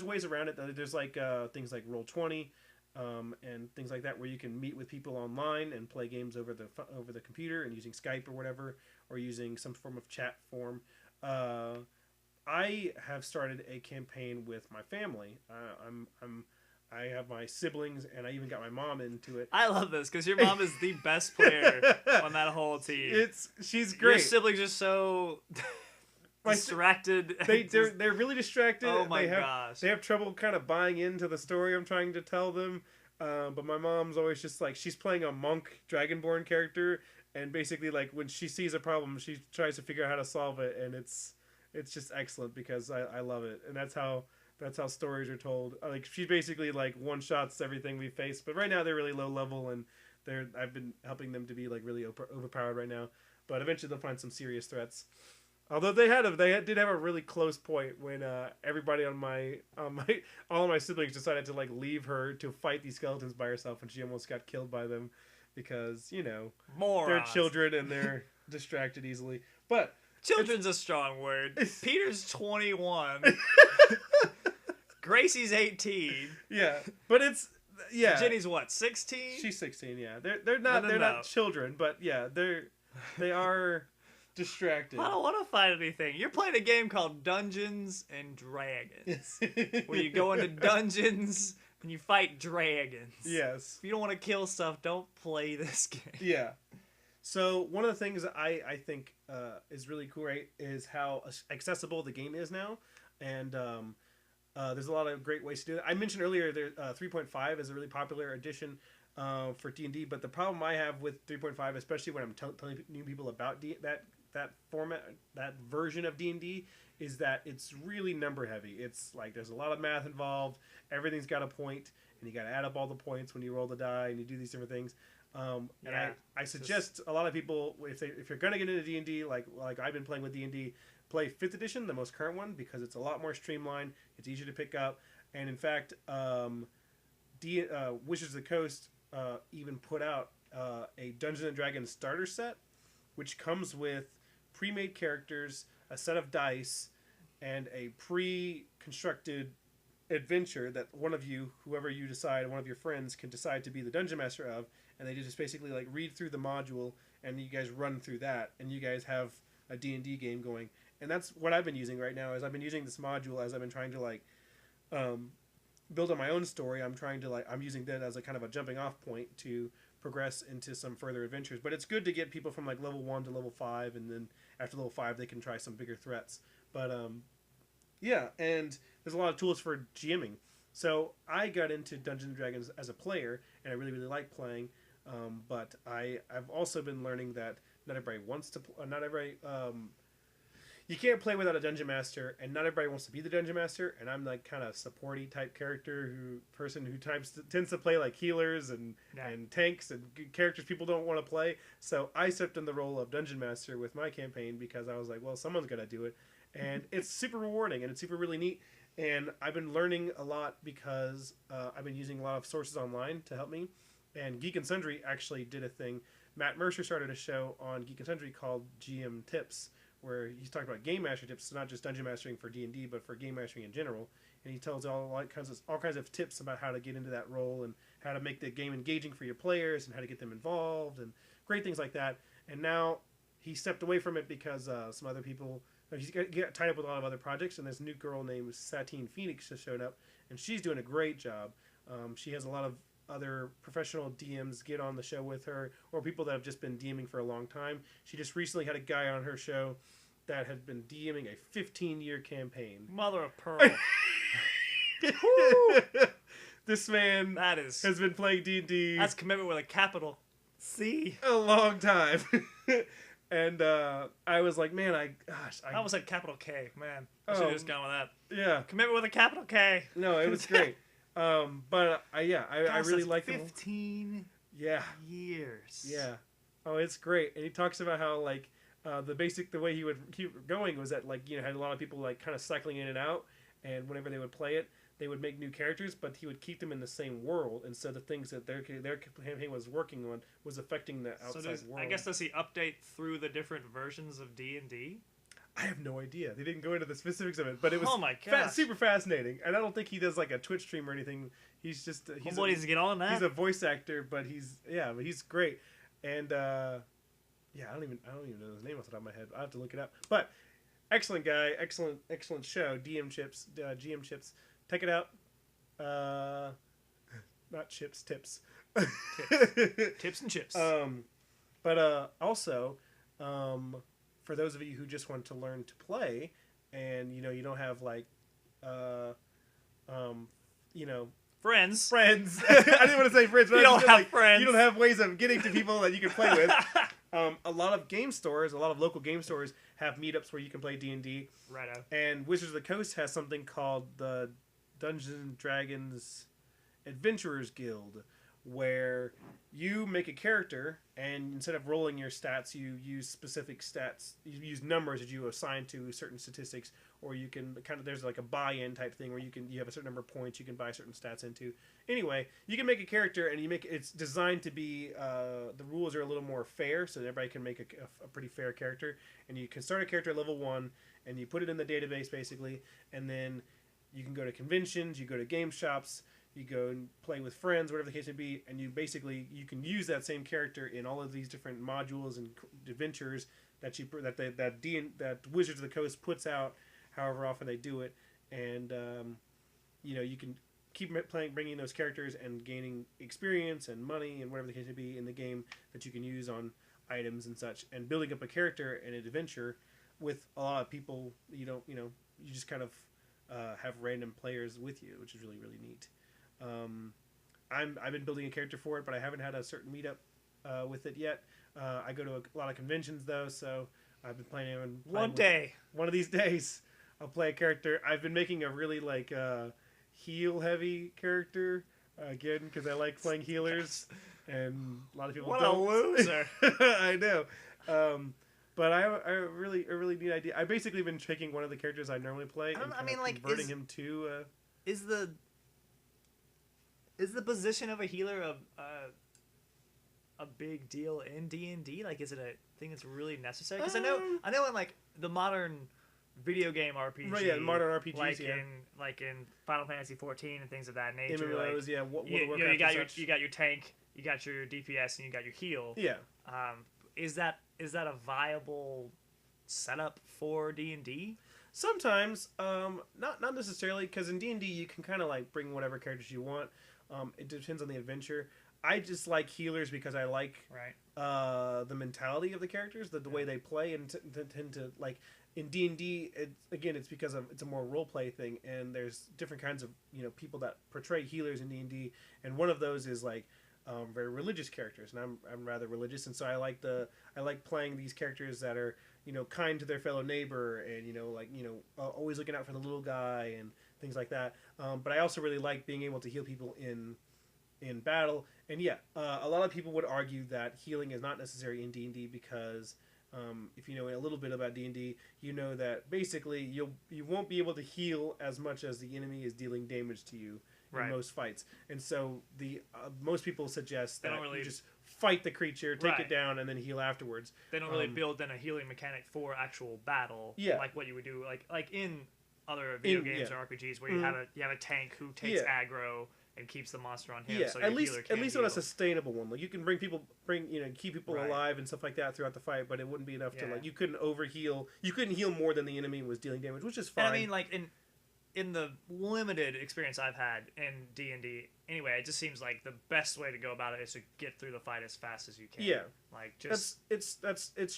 B: ways around it. There's like things like Roll20, and things like that where you can meet with people online and play games over the computer and using Skype or whatever, or using some form of chat form. I have started a campaign with my family. I have my siblings, and I even got my mom into it.
A: I love this because your mom is the best player on that whole team.
B: She's great.
A: Your siblings are so distracted.
B: They're really distracted.
A: Oh my gosh!
B: They have trouble kind of buying into the story I'm trying to tell them. But my mom's always just like, she's playing a monk Dragonborn character, and basically like when she sees a problem, she tries to figure out how to solve it, and it's just excellent because I love it, and that's how stories are told. Like she basically like one shots everything we face, but right now they're really low level, and I've been helping them to be like really overpowered right now. But eventually they'll find some serious threats. Although they did have a really close point when everybody all of my siblings decided to like leave her to fight these skeletons by herself, and she almost got killed by them because they're children and they're distracted easily. But
A: children's a strong word. Peter's 21. Gracie's 18.
B: Yeah, but
A: Jenny's what, 16?
B: She's 16. Yeah, they're not children, but yeah, they are distracted.
A: I don't want to fight anything. You're playing a game called Dungeons and Dragons, where you go into dungeons and you fight dragons.
B: Yes.
A: If you don't want to kill stuff, don't play this game.
B: Yeah. So one of the things I think is really cool, right, is how accessible the game is now, and there's a lot of great ways to do it. I mentioned earlier 3.5 is a really popular edition for D&D, but the problem I have with 3.5, especially when I'm telling new people about that format, that version of D&D, is that it's really number heavy. It's like there's a lot of math involved. Everything's got a point, and you got to add up all the points when you roll the die and you do these different things. And I suggest a lot of people, if you're gonna get into D&D, like I've been playing with D&D, play 5th edition, the most current one, because it's a lot more streamlined. It's easier to pick up, and in fact, Wizards of the Coast even put out a Dungeons and Dragons starter set, which comes with pre-made characters, a set of dice, and a pre-constructed adventure that whoever you decide, one of your friends can decide to be the dungeon master of, and they just basically like read through the module, and you guys run through that, and you guys have a D&D game going. And that's what I've been using right now. Is I've been using this module as I've been trying to like build on my own story. I'm using that as a kind of a jumping off point to progress into some further adventures. But it's good to get people from like level 1 to level 5, and then after level 5 they can try some bigger threats. But yeah, and there's a lot of tools for GMing. So I got into Dungeons and Dragons as a player, and I really, really like playing. But I've also been learning that not everybody wants to. You can't play without a dungeon master, and not everybody wants to be the dungeon master. And I'm like kind of supporty type character who tends to play like healers and tanks and characters people don't want to play. So I stepped in the role of dungeon master with my campaign because I was like, well, someone's gonna do it, and it's super rewarding and it's super really neat. And I've been learning a lot because I've been using a lot of sources online to help me. And Geek and Sundry actually did a thing. Matt Mercer started a show on Geek and Sundry called GM Tips, where he's talking about game master tips, not just dungeon mastering for D&D, but for game mastering in general. And he tells all kinds of tips about how to get into that role and how to make the game engaging for your players and how to get them involved and great things like that. And now he stepped away from it because some other people, he's got tied up with a lot of other projects, and this new girl named Satine Phoenix just showed up, and she's doing a great job. She has a lot of other professional DMs get on the show with her, or people that have just been DMing for a long time. She just recently had a guy on her show that had been DMing a 15-year campaign.
A: Mother of pearl.
B: This man has been playing D&D.
A: That's commitment with a capital C.
B: A long time. And I was like, man, I
A: almost said capital K, man. I should have just gone with that.
B: Yeah.
A: Commitment with a capital K.
B: No, it was great. But I really like
A: 15 years.
B: Yeah. Oh, it's great. And he talks about how like the way he would keep going was that like had a lot of people like kind of cycling in and out, and whenever they would play it, they would make new characters, but he would keep them in the same world, and so the things that their campaign was working on was affecting the outside world.
A: I guess does he update through the different versions of D&D?
B: I have no idea. They didn't go into the specifics of it, but it was super fascinating. And I don't think he does like a Twitch stream or anything. He's just
A: needs to get on that.
B: He's a voice actor, but he's great. And I don't even know his name off the top of my head. I have to look it up. But excellent guy, excellent show. GM Chips. Check it out. Not chips, tips.
A: Tips and chips.
B: But also, for those of you who just want to learn to play, and you don't have like,
A: friends.
B: I didn't want to say friends, but
A: you don't have friends.
B: You don't have ways of getting to people that you can play with. A lot of local game stores have meetups where you can play D&D.
A: Righto.
B: And Wizards of the Coast has something called the Dungeons and Dragons Adventurers Guild, where you make a character, and instead of rolling your stats, you use specific stats. You use numbers that you assign to certain statistics, or you can there's like a buy-in type thing where you have a certain number of points you can buy certain stats into. Anyway, you can make a character, and it's designed to be the rules are a little more fair, so that everybody can make a pretty fair character. And you can start a character at level 1, and you put it in the database basically, and then you can go to conventions, you go to game shops, you go and play with friends, whatever the case may be, and you can use that same character in all of these different modules and adventures that Wizards of the Coast puts out, however often they do it, and you can keep bringing those characters and gaining experience and money and whatever the case may be in the game that you can use on items and such, and building up a character and an adventure with a lot of people. You just kind of have random players with you, which is really, really neat. I've been building a character for it, but I haven't had a certain meetup with it yet. I go to a lot of conventions though, so I've been playing on one of these days. I'll play a character. I've been making a really like heal heavy character again because I like playing healers, and a lot of people don't.
A: A loser!
B: I know. But I really neat idea. I basically been taking one of the characters I normally play and converting him to.
A: Is the position of a healer a big deal in D&D? Like, is it a thing that's really necessary? Because I know in like the modern video game RPG,
B: right? Yeah, modern RPGs,
A: like in Final Fantasy 14 and things of that nature.
B: MMOs,
A: like, you got your tank, you got your DPS, and you got your heal.
B: Yeah.
A: Is that a viable setup for D&D?
B: Sometimes, not necessarily, because in D&D you can kind of like bring whatever characters you want. It depends on the adventure. I just like healers because I like the mentality of the characters, the way they play, and tend to like in D&D. It's because it's a more role play thing, and there's different kinds of people that portray healers in D&D, and one of those is like very religious characters, and I'm rather religious, and so I like playing these characters that are kind to their fellow neighbor, and always looking out for the little guy and things like that. But I also really like being able to heal people in battle. And a lot of people would argue that healing is not necessary in D&D because if you know a little bit about D&D, you know that basically you won't be able to heal as much as the enemy is dealing damage to you in most fights. And so most people suggest that you just fight the creature, take it down, and then heal afterwards.
A: They don't really build in a healing mechanic for actual battle, like what you would do, like in other video games or RPGs where you have a tank who takes aggro and keeps the monster on him.
B: Yeah,
A: so
B: at least on a sustainable one. Like you can keep people alive and stuff like that throughout the fight, but it wouldn't be enough to you couldn't overheal. You couldn't heal more than the enemy was dealing damage, which is fine.
A: And I mean, like in the limited experience I've had in D&D, anyway, it just seems like the best way to go about it is to get through the fight as fast as you can.
B: Yeah,
A: like just
B: it's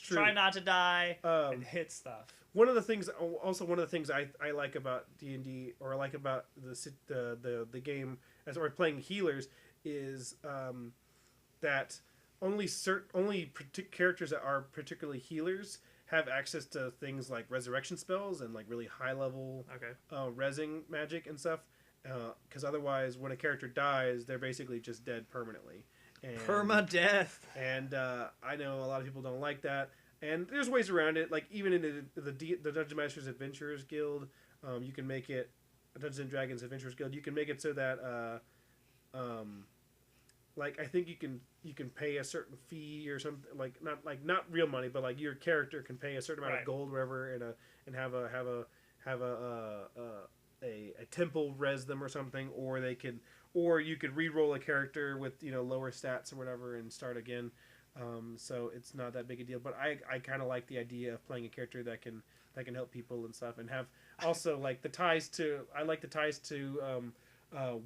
B: true.
A: Try not to die and hit stuff.
B: One of the things I like about D&D, or I like about the game as we're playing healers, is that characters that are particularly healers have access to things like resurrection spells and like really high level rezzing magic and stuff. Because otherwise, when a character dies, they're basically just dead permanently. And,
A: Permadeath.
B: And I know a lot of people don't like that. And there's ways around it. Like even in the Dungeon Masters Adventurers Guild, you can make it Dungeons and Dragons Adventurers Guild. You can make it so that like I think you can pay a certain fee or something, not real money, but like your character can pay a certain amount of gold wherever and have a temple res them or something, or you could re-roll a character with lower stats or whatever and start again. So it's not that big a deal, but I kind of like the idea of playing a character that can help people and stuff, and have also like the ties to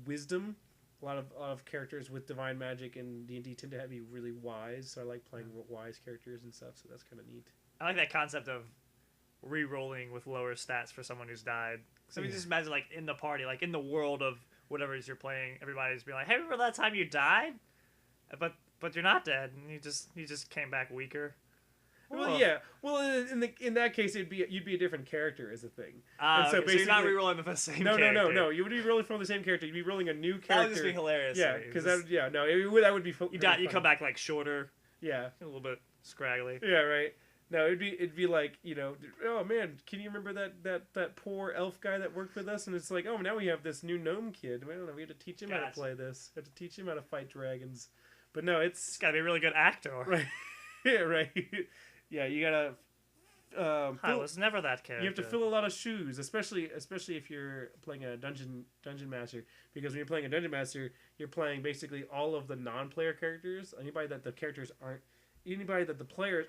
B: wisdom. A lot of characters with divine magic and D&D tend to be really wise, so I like playing wise characters and stuff. So that's kind of neat.
A: I like that concept of re-rolling with lower stats for someone who's died. So just imagine like in the party, like in the world of whatever it is you're playing, everybody's being like, "Hey, remember that time you died? But you're not dead, and you just came back weaker."
B: Well, yeah. Well, in that case, you'd be a different character as a thing.
A: And so you're not re-rolling with the same character.
B: No. You would be rolling from the same character. You'd be rolling a new character.
A: That would just be hilarious.
B: Yeah, because that would be.
A: You come back like shorter.
B: Yeah.
A: A little bit scraggly.
B: Yeah. Right. No, it'd be like oh man, can you remember that poor elf guy that worked with us? And it's like, oh, now we have this new gnome kid. I don't know. We have to teach him how to play this. We have to teach him how to fight dragons. But no, it's
A: got to be a really good actor.
B: Right. Yeah. Right. Yeah, you gotta.
A: I was never that character.
B: You have to fill a lot of shoes, especially if you're playing a dungeon master. Because when you're playing a dungeon master, you're playing basically all of the non-player characters. Anybody that the players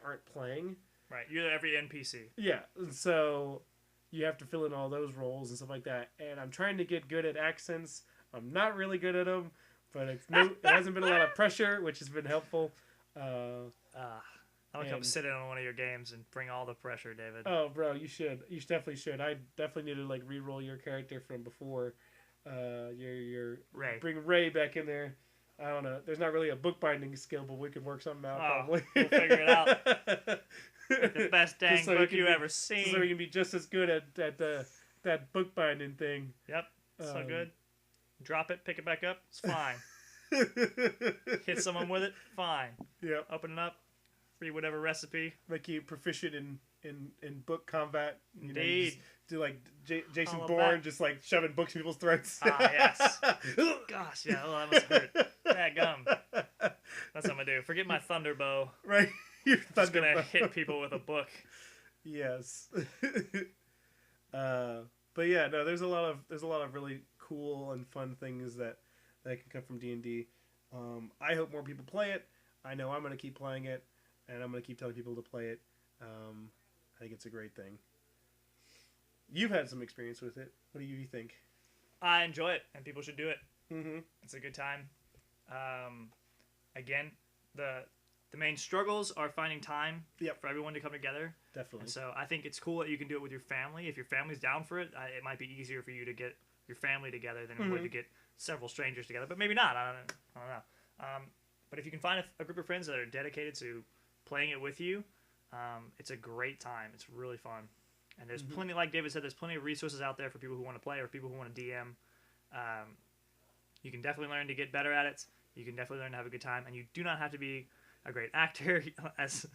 B: aren't playing.
A: Right, you're every NPC.
B: Yeah, so you have to fill in all those roles and stuff like that. And I'm trying to get good at accents. I'm not really good at them, but it hasn't been a lot of pressure, which has been helpful.
A: I'm gonna come sit in on one of your games and bring all the pressure, David.
B: Oh, bro, you should. You definitely should. I definitely need to like re-roll your character from before. Your
A: Ray.
B: Bring Ray back in there. I don't know. There's not really a bookbinding skill, but we can work something out. Probably.
A: We'll figure it out. Like the best dang book you've ever seen.
B: So we can be just as good at that bookbinding thing.
A: Yep. So good. Drop it, pick it back up. It's fine. Hit someone with it. Fine.
B: Yep.
A: Open it up. Read whatever recipe.
B: Make you proficient in book combat.
A: Indeed.
B: Do like Jason Bourne, just like shoving books in people's throats.
A: Yes. Gosh, yeah. Oh, that must hurt. That gum. That's what I'm gonna do. Forget my thunder bow.
B: Right.
A: You're just gonna hit people with a book.
B: Yes. But yeah, no. There's a lot of really cool and fun things that can come from D&D. I hope more people play it. I know I'm gonna keep playing it. And I'm going to keep telling people to play it. I think it's a great thing. You've had some experience with it. What do you think?
A: I enjoy it, and people should do it.
B: Mm-hmm.
A: It's a good time. Again, the main struggles are finding time for everyone to come together.
B: Definitely.
A: And so I think it's cool that you can do it with your family. If your family's down for it, it might be easier for you to get your family together than it would to get several strangers together. But maybe not. I don't know. But if you can find a group of friends that are dedicated to playing it with you, it's a great time. It's really fun, and there's plenty, like David said, there's plenty of resources out there for people who want to play or people who want to DM. You can definitely learn to get better at it. You can definitely learn to have a good time, and you do not have to be a great actor. As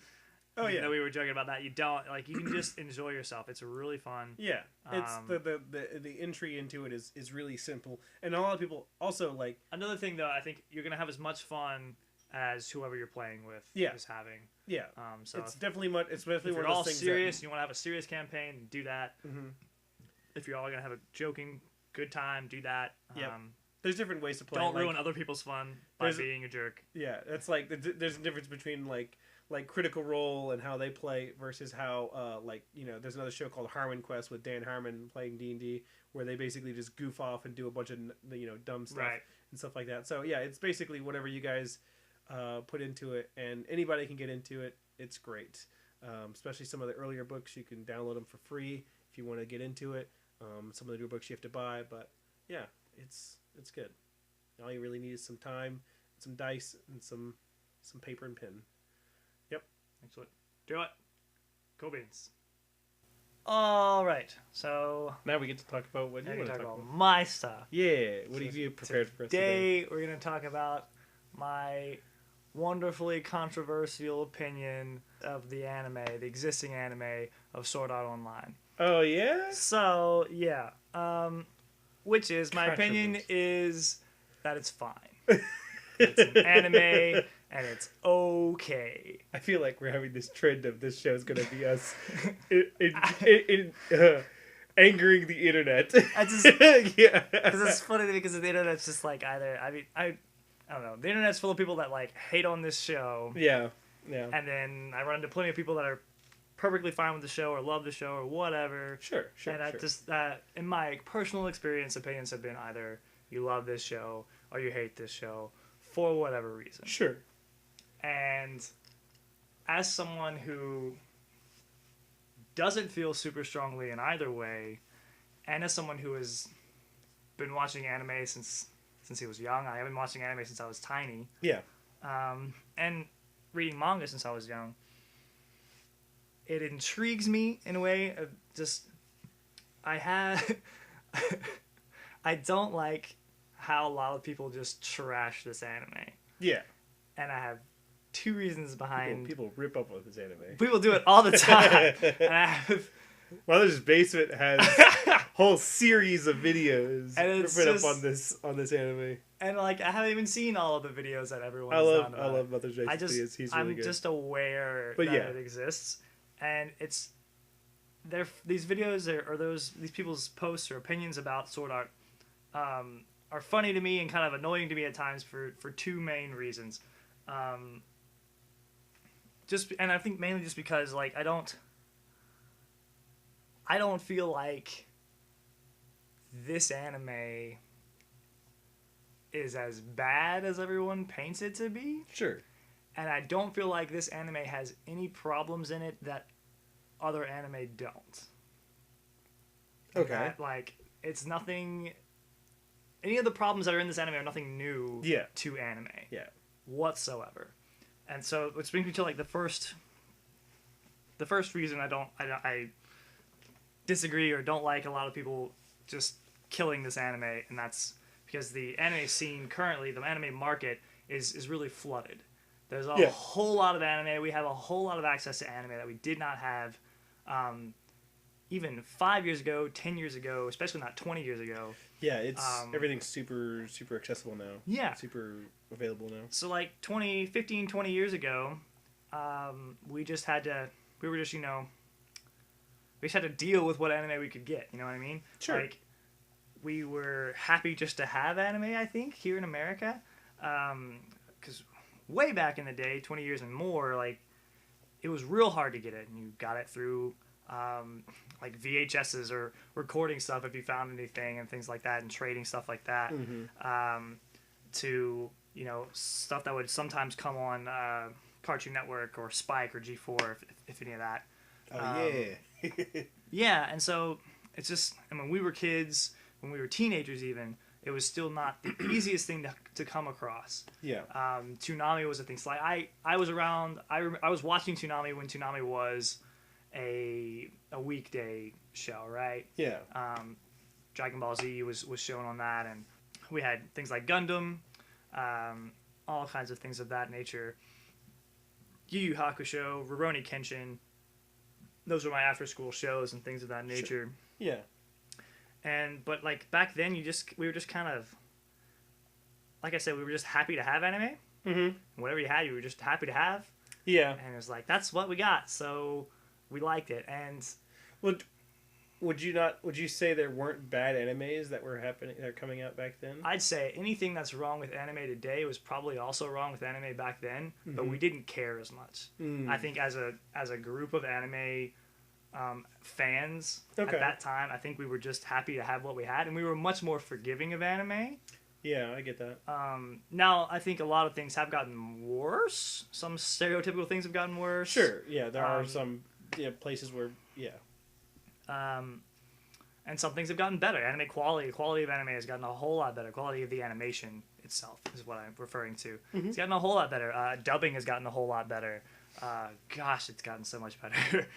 A: though we were joking about that, you don't you can just enjoy yourself. It's really fun.
B: Yeah, it's the entry into it is really simple, and a lot of people also like.
A: Another thing though, I think you're gonna have as much fun as whoever you're playing with is having.
B: Yeah.
A: So
B: it's definitely one of those things.
A: If you're all serious, you want to have a serious campaign, do that.
B: Mm-hmm.
A: If you're all gonna have a joking good time, do that.
B: Yep. There's different ways to play.
A: Don't ruin other people's fun by being a jerk.
B: Yeah, it's like there's a difference between like Critical Role and how they play versus how there's another show called Harmon Quest with Dan Harmon playing D&D where they basically just goof off and do a bunch of dumb stuff and stuff like that. So yeah, it's basically whatever you guys put into it, and anybody can get into it. It's great, especially some of the earlier books. You can download them for free if you want to get into it. Some of the newer books you have to buy, but yeah, it's good. All you really need is some time, some dice, and some some paper and pen.
A: Excellent. Do it. Cool beans. All right. So
B: Now we get to talk about what
A: now
B: you
A: we
B: want
A: can
B: to
A: talk
B: talk
A: about
B: about.
A: my stuff.
B: Yeah. What have you prepared for us today?
A: Today we're going to talk about my wonderfully controversial opinion of the anime, the existing anime of Sword Art Online.
B: Oh yeah.
A: So yeah, which is my opinion
B: Controversy.
A: is that it's fine. It's an anime and it's okay.
B: I feel like we're having this trend of this show is going to be us angering the internet.
A: I just
B: Yeah.
A: because it's funny because the internet's just like either I don't know, the internet's full of people that like hate on this show,
B: Yeah. Yeah.
A: and then I run into plenty of people that are perfectly fine with the show or love the show or whatever.
B: Sure.
A: And I just in my personal experience, opinions have been either you love this show or you hate this show for whatever reason.
B: Sure.
A: And as someone who doesn't feel super strongly in either way, and as someone who has been watching anime since he was young, I have been watching anime since I was tiny.
B: Yeah.
A: And reading manga since I was young. It intrigues me in a way of just I don't like how a lot of people just trash this anime.
B: Yeah.
A: And I have two reasons behind
B: People rip up on this anime.
A: people do it all the time. And I have
B: Mother's Basement has a whole series of videos
A: And it's
B: ripping
A: just-
B: up on this anime.
A: and like I haven't even seen all of the videos that everyone
B: I
A: has
B: love
A: done about it.
B: Mother's Basement. He's really
A: I'm
B: good.
A: just aware
B: But
A: that
B: yeah.
A: it exists, and it's these videos or these people's posts or opinions about Sword Art are funny to me and kind of annoying to me at times for two main reasons. And I think mainly just because like I don't feel like this anime is as bad as everyone paints it to be.
B: Sure.
A: And I don't feel like this anime has any problems in it that other anime don't.
B: Okay.
A: That, like, it's nothing... Any of the problems that are in this anime are nothing new
B: Yeah.
A: to anime.
B: Yeah.
A: Whatsoever. And so, which brings me to, like, the first reason I disagree or don't like a lot of people just killing this anime, and that's because the anime scene currently, the anime market, is really flooded. There's a whole lot of anime. We have a whole lot of access to anime that we did not have even 5 years ago, 10 years ago, especially not 20 years ago.
B: Yeah, it's everything's super accessible now.
A: Yeah.
B: Super available now.
A: So like 20 years ago, we just had to deal with what anime we could get, you know what I mean?
B: Sure.
A: Like, we were happy just to have anime, I think, here in America. Because way back in the day, 20 years and more, like, it was real hard to get it. And you got it through, like, VHSs or recording stuff if you found anything and things like that and trading stuff like that.
B: Mm-hmm.
A: To, you know, stuff that would sometimes come on Cartoon Network or Spike or G4, if any of that.
B: Oh, yeah.
A: Yeah, and so it's just, I mean, we were kids, when we were teenagers even, it was still not the easiest thing to come across.
B: Yeah.
A: Toonami was a thing. So like, I was around, I was watching Toonami when Toonami was a weekday show, right?
B: Yeah.
A: Dragon Ball Z was shown on that, and we had things like Gundam, all kinds of things of that nature. Yu Yu Hakusho, Rurouni Kenshin. Those were my after-school shows and things of that nature.
B: Yeah.
A: But like back then, we were just kind of, like I said, we were just happy to have anime.
B: Mm-hmm.
A: Whatever you had, you were just happy to have.
B: Yeah.
A: And it was like, that's what we got, so we liked it. And
B: Would you say there weren't bad animes that were coming out back then?
A: I'd say anything that's wrong with anime today was probably also wrong with anime back then, but we didn't care as much. I think as a group of anime fans at that time, I think we were just happy to have what we had, and we were much more forgiving of anime.
B: Yeah, I get that.
A: Now I think a lot of things have gotten worse. Some stereotypical things have gotten worse.
B: Sure. Yeah, there are some places where
A: And some things have gotten better. Anime quality of anime has gotten a whole lot better. Quality of the animation itself is what I'm referring to.
B: Mm-hmm.
A: It's gotten a whole lot better. Dubbing has gotten a whole lot better. Gosh, it's gotten so much better.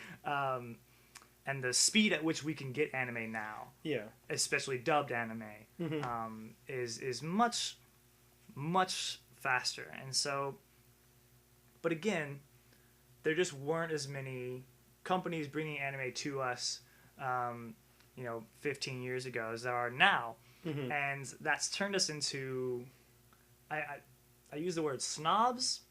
A: And the speed at which we can get anime now,
B: Yeah.
A: especially dubbed anime,
B: Mm-hmm.
A: is much, much faster. And so, but again, there just weren't as many companies bringing anime to us, 15 years ago as there are now.
B: Mm-hmm.
A: And that's turned us into, I use the word snobs.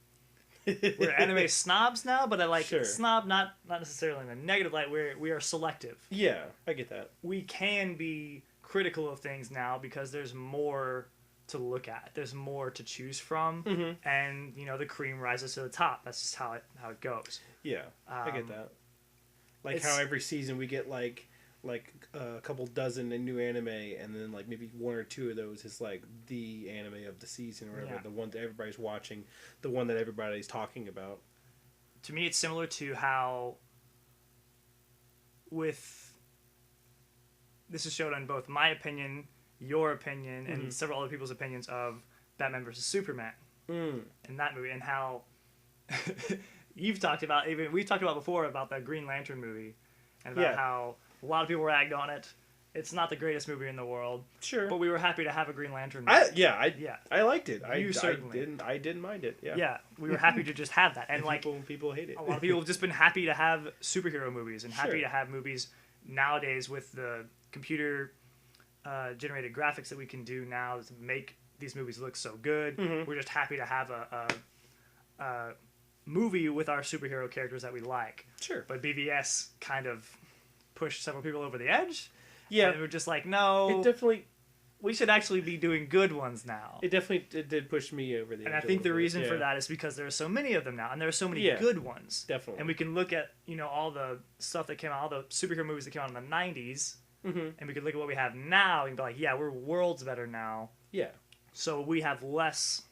A: We're anime snobs now, but I like
B: Sure.
A: snob not necessarily in a negative light. We are selective.
B: Yeah, I get that.
A: We can be critical of things now because there's more to look at. There's more to choose from,
B: Mm-hmm.
A: and the cream rises to the top. That's just how it goes.
B: Yeah, I get that. Like
A: it's-
B: how every season we get like a couple dozen new anime, and then like maybe one or two of those is like the anime of the season or whatever,
A: Yeah.
B: the one that everybody's watching, the one that everybody's talking about.
A: To me, it's similar to how this is showed on both my opinion, your opinion, and
B: Mhm.
A: several other people's opinions of Batman versus Superman in that movie, and how we've talked about before about the Green Lantern movie, and about
B: Yeah.
A: how a lot of people ragged on it. It's not the greatest movie in the world,
B: Sure.
A: but we were happy to have a Green Lantern movie.
B: I
A: Yeah,
B: liked it.
A: You certainly.
B: I didn't mind it. Yeah.
A: yeah, we were happy to just have that, and
B: And
A: like
B: people hate it.
A: a lot of people have just been happy to have superhero movies and happy
B: Sure.
A: to have movies nowadays with the computer generated graphics that we can do now to make these movies look so good.
B: Mhm.
A: We're just happy to have a movie with our superhero characters that we like.
B: Sure.
A: But BVS kind of pushed several people over the edge.
B: Yeah.
A: And we're just like, no,
B: It definitely
A: we should actually be doing good ones now.
B: it did push me over the edge.
A: And I
B: a
A: think the
B: little bit.
A: reason for
B: Yeah.
A: that is because there are so many of them now, and there are so many
B: Yeah.
A: good ones.
B: Definitely.
A: And we can look at all the stuff that came out, all the superhero movies that came out in the '90s,
B: Mm-hmm.
A: and we could look at what we have now and be like, yeah, we're worlds better now.
B: Yeah.
A: So we have less.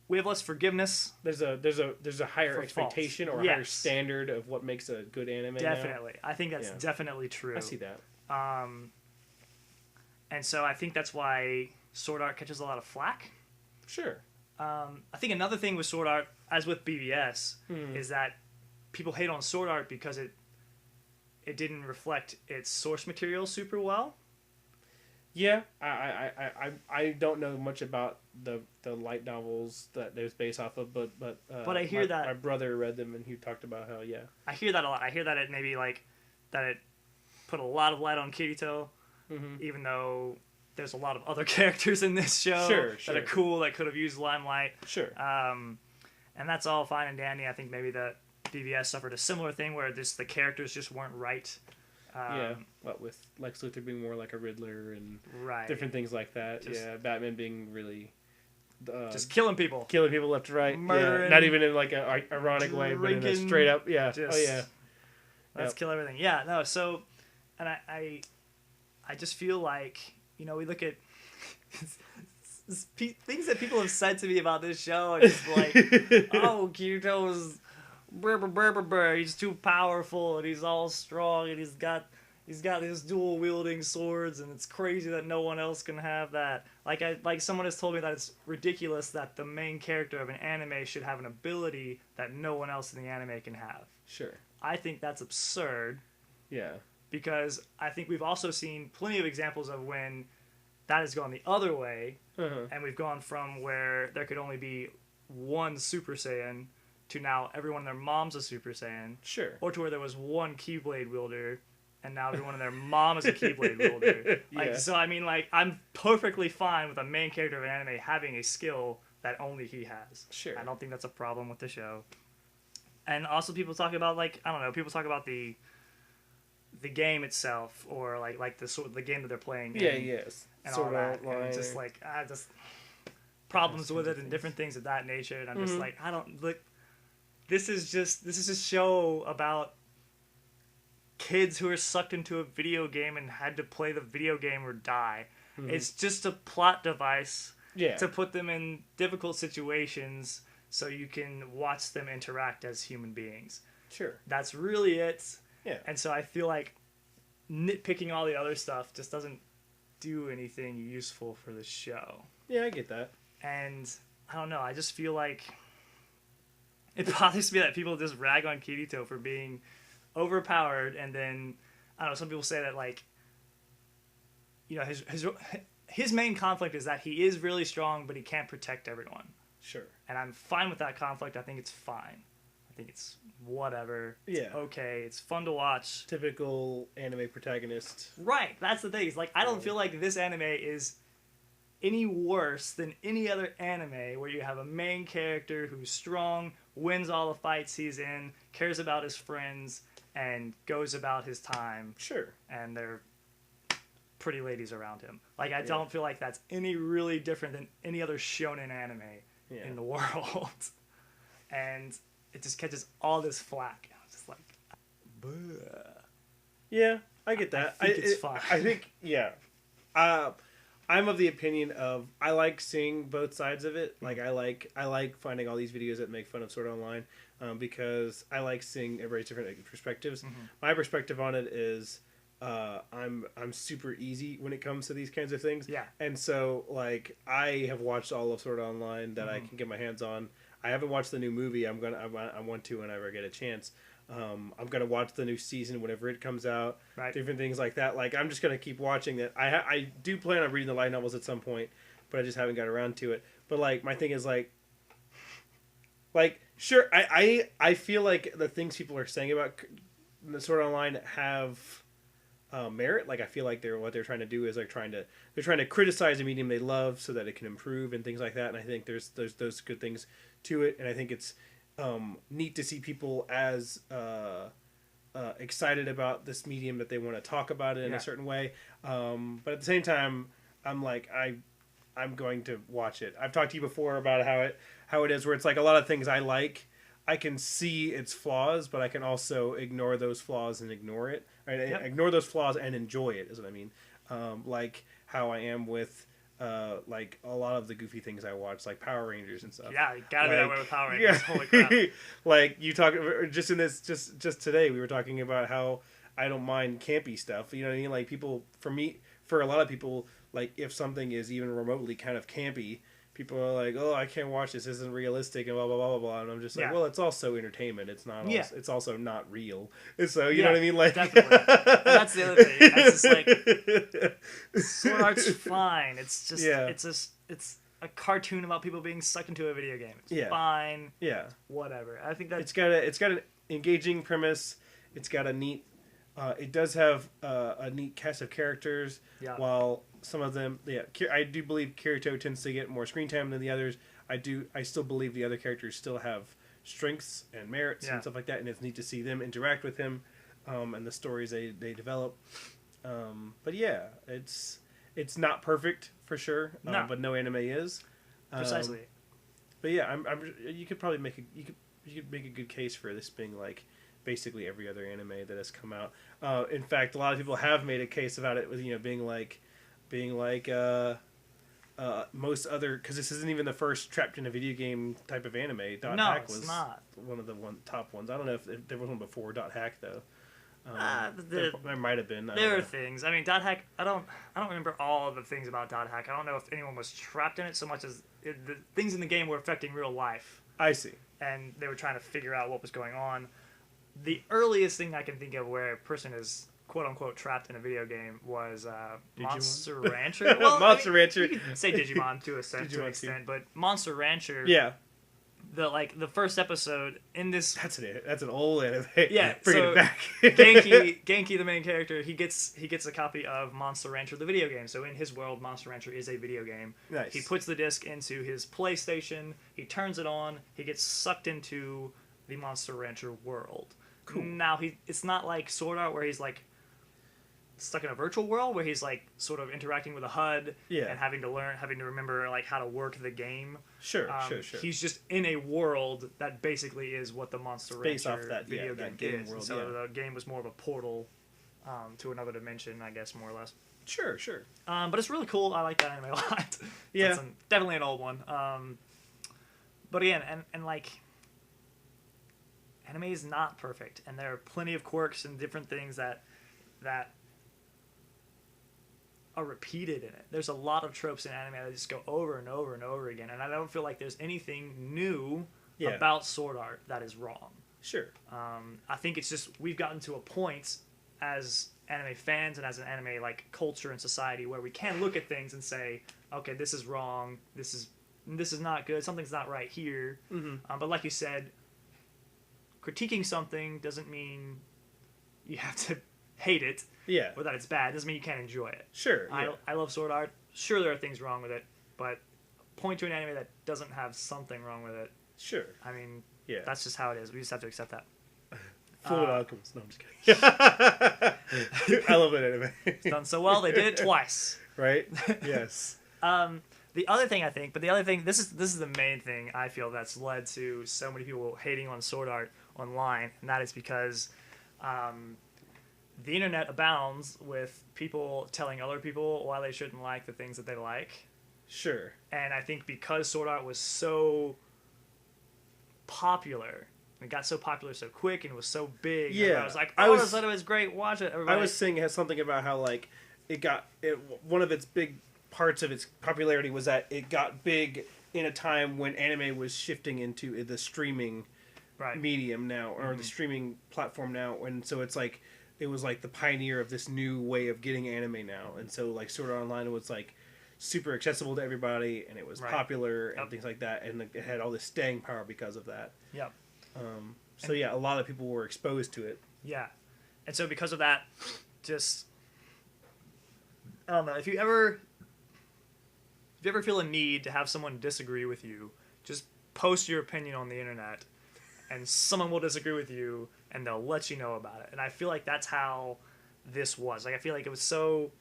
A: We have less forgiveness.
B: There's a higher
A: For
B: expectation
A: faults.
B: or a higher
A: Yes.
B: standard of what makes a good anime. now.
A: Definitely, I think that's
B: Yeah.
A: definitely true.
B: I see that.
A: And so I think that's why Sword Art catches a lot of flack.
B: Sure.
A: I think another thing with Sword Art, as with BVS,
B: Hmm.
A: is that people hate on Sword Art because it didn't reflect its source material super well.
B: Yeah, I don't know much about the light novels that it was based off of, but
A: I hear that-
B: my brother read them and he talked about how
A: I hear that a lot. I hear that it maybe that it put a lot of light on Kirito,
B: Mm-hmm.
A: even though there's a lot of other characters in this show
B: Sure,
A: that are
B: sure.
A: cool that could have used limelight.
B: Sure.
A: And that's all fine and dandy. I think maybe that BVS suffered a similar thing where the characters just weren't right.
B: Yeah, what with Lex Luthor being more like a Riddler and
A: Right.
B: different things like that.
A: Just-
B: Yeah, Batman being really
A: Just killing people.
B: killing people left to right.
A: Murdering,
B: yeah, not even in like a ironic way, but in a
A: drinking,
B: straight up. Yeah.
A: Just,
B: Oh yeah.
A: Let's
B: Yep.
A: kill everything. Yeah, no, so, and I just feel like, we look at things that people have said to me about this show, and it's like, oh, Kirito's he's too powerful, and he's all strong, and he's got these dual wielding swords, and it's crazy that no one else can have that. Like someone has told me that it's ridiculous that the main character of an anime should have an ability that no one else in the anime can have.
B: Sure.
A: I think that's absurd,
B: Yeah.
A: because I think we've also seen plenty of examples of when that has gone the other way,
B: Uh-huh.
A: and we've gone from where there could only be one Super Saiyan to now everyone and their mom's a Super Saiyan,
B: Sure.
A: or to where there was one Keyblade wielder and now everyone and their mom is a Keyblade wielder.
B: Yeah.
A: So I mean, I'm perfectly fine with a main character of an anime having a skill that only he has.
B: Sure.
A: I don't think that's a problem with the show. And also, people talk about people talk about the game itself, or like the game that they're playing.
B: Yeah.
A: and,
B: Yes.
A: and
B: Sword
A: all that,
B: Art Online
A: and just
B: or-
A: like just problems
B: Those
A: with
B: kinds
A: it
B: of
A: and different things of that nature. And I'm just
B: Mhm.
A: like, I don't look. This is a show about kids who are sucked into a video game and had to play the video game or die.
B: Mhm.
A: It's just a plot device
B: Yeah.
A: to put them in difficult situations so you can watch them interact as human beings.
B: Sure.
A: That's really it.
B: Yeah.
A: And so I feel like nitpicking all the other stuff just doesn't do anything useful for the show.
B: Yeah, I get that.
A: And I don't know, I just feel like it bothers me that people just rag on Kirito for being overpowered, and then I don't know, some people say that, like, you know, his main conflict is that he is really strong, but he can't protect everyone.
B: Sure.
A: And I'm fine with that conflict. I think it's fine. I think it's whatever. It's okay. It's fun to watch.
B: Typical anime protagonist.
A: Right. That's the thing. It's like, I don't feel like this anime is any worse than any other anime where you have a main character who's strong, wins all the fights he's in, cares about his friends, and goes about his time.
B: Sure.
A: And they're pretty ladies around him. Like, I don't feel like that's any really different than any other shonen anime in the world. And it just catches all this flack. I was just like, bleh.
B: Yeah, I get that.
A: I think it's fine.
B: I think, yeah. I'm of the opinion of, I like seeing both sides of it. Like, I like finding all these videos that make fun of Sword Art Online, because I like seeing everybody's different perspectives.
A: Mm-hmm.
B: My perspective on it is, I'm super easy when it comes to these kinds of things.
A: Yeah.
B: And so, like, I have watched all of Sword Art Online that I can get my hands on. I haven't watched the new movie. I want to whenever I get a chance. I'm gonna watch the new season whenever it comes out.
A: Right.
B: Different things like that. Like, I'm just gonna keep watching that. I do plan on reading the light novels at some point, but I just haven't got around to it. But, like, my thing is, like sure, I feel like the things people are saying about the Sword Art Online have merit. Like, I feel like what they're trying to do is, like, they're trying to criticize a medium they love so that it can improve and things like that. And I think there's those good things to it. And I think it's neat to see people as excited about this medium that they want to talk about it in a certain way. But at the same time, I'm like, I'm going to watch it. I've talked to you before about how it is where it's like a lot of things I like. I can see its flaws, but I can also ignore those flaws and ignore it. Right?
A: Yep.
B: Ignore those flaws and enjoy it is what I mean. Like how I am with like a lot of the goofy things I watch, like Power Rangers and stuff.
A: Yeah, you gotta be that way with Power Rangers. Yeah. Holy crap!
B: Like you talk just in this just today, we were talking about how I don't mind campy stuff. You know what I mean? Like for a lot of people, like if something is even remotely kind of campy, people are like, "Oh, I can't watch this. This isn't realistic," and blah blah blah blah blah. And I'm just like, "Well, it's also entertainment. It's not.
A: Yeah.
B: It's also not real." And so you know what I mean? Like,
A: definitely. And that's the other thing. That's just like Sword Art's fine. It's just it's a cartoon about people being sucked into a video game. It's fine.
B: Yeah.
A: Whatever. I think that
B: it's got an engaging premise. It's got a neat. It does have a neat cast of characters.
A: Yeah.
B: While some of them, I do believe Kirito tends to get more screen time than the others. I still believe the other characters still have strengths and merits and stuff like that, and it's neat to see them interact with him, and the stories they develop. But yeah, it's not perfect for sure.
A: No.
B: But no anime is.
A: Precisely.
B: But yeah, you could probably make a good case for this being like basically every other anime that has come out. In fact, a lot of people have made a case about it with being like most other, because this isn't even the first trapped in a video game type of anime. Hack was
A: not
B: one of the top ones. I don't know if there was one before Hack though. There might have been.
A: There are things. I mean, Hack. I don't remember all of the things about Hack. I don't know if anyone was trapped in it so much as the things in the game were affecting real life.
B: I see.
A: And they were trying to figure out what was going on. The earliest thing I can think of where a person is quote unquote trapped in a video game was Monster Rancher. Well,
B: Monster Rancher.
A: You could say Digimon to an extent, but Monster Rancher.
B: Yeah.
A: The first episode in this.
B: That's an old anime.
A: Yeah,
B: bringing it back.
A: Genki, the main character, he gets a copy of Monster Rancher, the video game. So in his world, Monster Rancher is a video game.
B: Nice.
A: He puts the disc into his PlayStation. He turns it on. He gets sucked into the Monster Rancher world.
B: Cool.
A: Now it's not like Sword Art where he's like stuck in a virtual world where he's like sort of interacting with a HUD and having to remember like how to work the game.
B: Sure.
A: He's just in a world that basically is what the Monster Rancher
B: off that,
A: video game is.
B: World,
A: so the game was more of a portal to another dimension, I guess, more or less.
B: Sure.
A: But it's really cool. I like that anime a lot.
B: Yeah.
A: That's definitely an old one. But again, and like, anime is not perfect, and there are plenty of quirks and different things that are repeated in it. There's a lot of tropes in anime that just go over and over and over again, and I don't feel like there's anything new about Sword Art that is wrong.
B: Sure.
A: I think it's just we've gotten to a point as anime fans and as an anime like culture and society where we can look at things and say, okay, this is wrong, this is not good, something's not right here. But like you said, critiquing something doesn't mean you have to hate it.
B: Yeah.
A: Or that it's bad. It doesn't mean you can't enjoy it.
B: Sure. Yeah.
A: I love Sword Art. Sure, there are things wrong with it, but point to an anime that doesn't have something wrong with it.
B: Sure.
A: I mean,
B: yeah,
A: that's just how it is. We just have to accept that.
B: Full Alchemist. No, I'm just kidding. I love that anime.
A: It's done so well. They did it twice.
B: Right? Yes.
A: The other thing I think, this is the main thing I feel that's led to so many people hating on Sword Art online, and that is because the internet abounds with people telling other people why they shouldn't like the things that they like.
B: Sure.
A: And I think because Sword Art was so popular, it got so popular so quick and was so big.
B: Yeah.
A: I was like, oh, this was great. Watch it, everybody.
B: I was saying it has something about how like one of its big parts of its popularity was that it got big in a time when anime was shifting into the streaming medium now, or the streaming platform now, and so it's like it was like the pioneer of this new way of getting anime now, and so like Sword Art Online was like super accessible to everybody, and it was popular and things like that, and it had all this staying power because of that.
A: Yep.
B: So yeah, a lot of people were exposed to it.
A: Yeah, and so because of that, just I don't know, if you ever feel a need to have someone disagree with you, just post your opinion on the internet, and someone will disagree with you, and they'll let you know about it. And I feel like that's how this was. Like, I feel like it was so...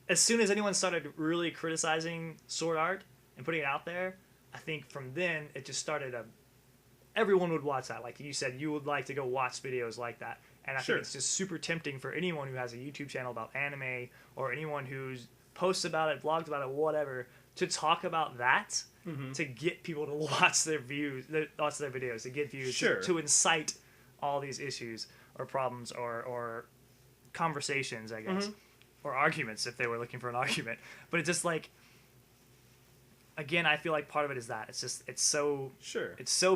A: As soon as anyone started really criticizing Sword Art and putting it out there, I think from then, it just started everyone would watch that. Like you said, you would like to go watch videos like that. And I think it's just super tempting for anyone who has a YouTube channel about anime, or anyone who's posts about it, blogs about it, whatever, to talk about that, to get people to watch their videos, to get views, to incite all these issues or problems or conversations, I guess, or arguments if they were looking for an argument. But it's just like, again, I feel like part of it is that it's so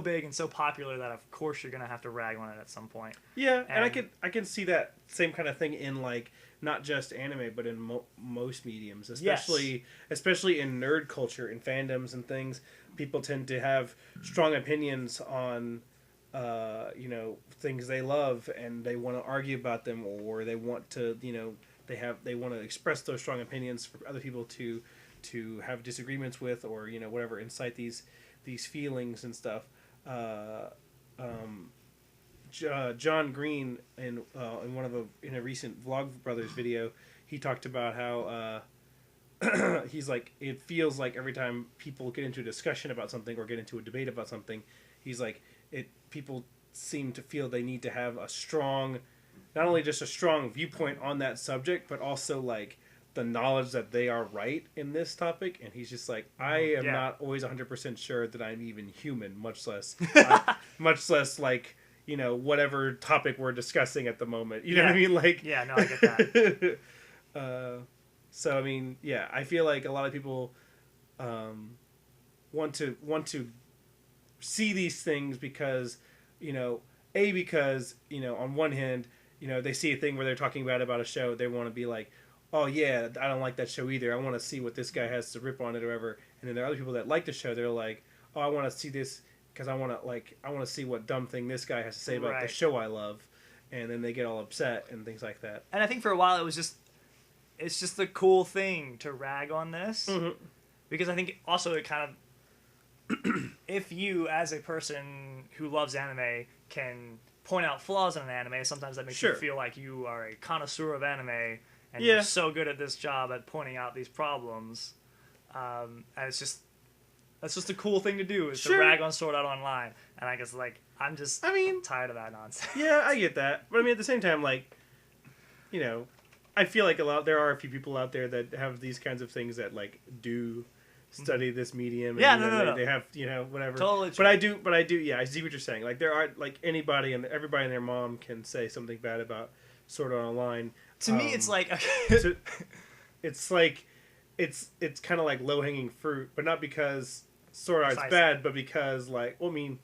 A: big and so popular that of course you're gonna have to rag on it at some point.
B: Yeah, and I can see that same kind of thing in like not just anime, but in most mediums, especially in nerd culture, in fandoms and things. People tend to have strong opinions on things they love, and they want to argue about them, or they want to they want to express those strong opinions for other people to have disagreements with, or whatever, incite these feelings and stuff. John Green in a recent Vlogbrothers video, he talked about how he's like, it feels like every time people get into a discussion about something or get into a debate about something, he's like, people seem to feel they need to have a strong, not only just a strong viewpoint on that subject, but also like the knowledge that they are right in this topic. And he's just like, I am not always 100% sure that I'm even human, much less like, whatever topic we're discussing at the moment. You know what I mean? Like,
A: yeah, no, I get that.
B: So I mean, yeah, I feel like a lot of people want to see these things because, because on one hand, they see a thing where they're talking about a show, they want to be like, oh yeah, I don't like that show either, I want to see what this guy has to rip on it or whatever. And then there are other people that like the show, they're like, oh, I want to see this because I want to see what dumb thing this guy has to say about the show I love, and then they get all upset and things like that.
A: And I think for a while it's just the cool thing to rag on this, because I think also it kind of, if you as a person who loves anime can point out flaws in an anime, sometimes that makes you feel like you are a connoisseur of anime and you're so good at this job at pointing out these problems, and it's just. That's just a cool thing to do, is to rag on Sword Art Online. And I guess, I'm tired of that nonsense.
B: Yeah, I get that. But, at the same time, I feel like there are a few people out there that have these kinds of things that, do study this medium. And,
A: Yeah,
B: you know,
A: no.
B: They have, whatever.
A: Totally
B: But
A: true.
B: I do. Yeah, I see what you're saying. Like there are like anybody and everybody and their mom can say something bad about Sword Art Online.
A: To me, it's like
B: to, it's like it's kind of like low hanging fruit, but not because Sword Art's bad, but because like, well, I mean,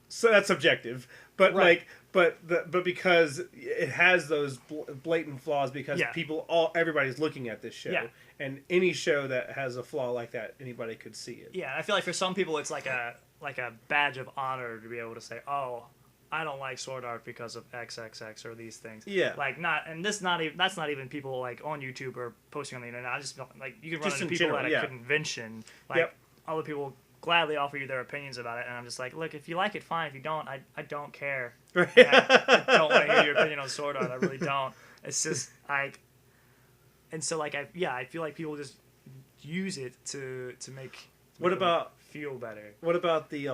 B: so that's subjective, but
A: right.
B: but because it has those blatant flaws because everybody's looking at this show, and any show that has a flaw like that, anybody could see it.
A: Yeah, I feel like for some people it's like a badge of honor to be able to say, oh, I don't like Sword Art because of XXX or these things.
B: Yeah.
A: Like that's not even people like on YouTube or posting on the internet. I just like you can run
B: Just
A: into
B: in
A: people
B: general,
A: at a convention. Like other people gladly offer you their opinions about it, and I'm just like, look, if you like it, fine. If you don't, I don't care. I don't want to hear your opinion on Sword Art. I really don't. It's just like, and so like I feel like people just use it to make.
B: What about
A: feel better?
B: What about the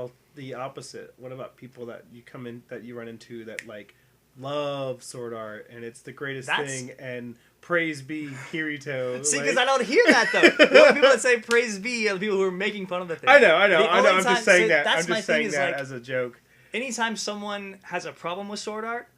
B: opposite? What about people that you run into that like love Sword Art and it's the greatest thing and praise be Kirito?
A: See, because I don't hear that though. The only people that say praise be are the people who are making fun of the thing.
B: I know. I'm just saying that. I'm just saying that
A: like,
B: as a joke.
A: Anytime someone has a problem with Sword Art,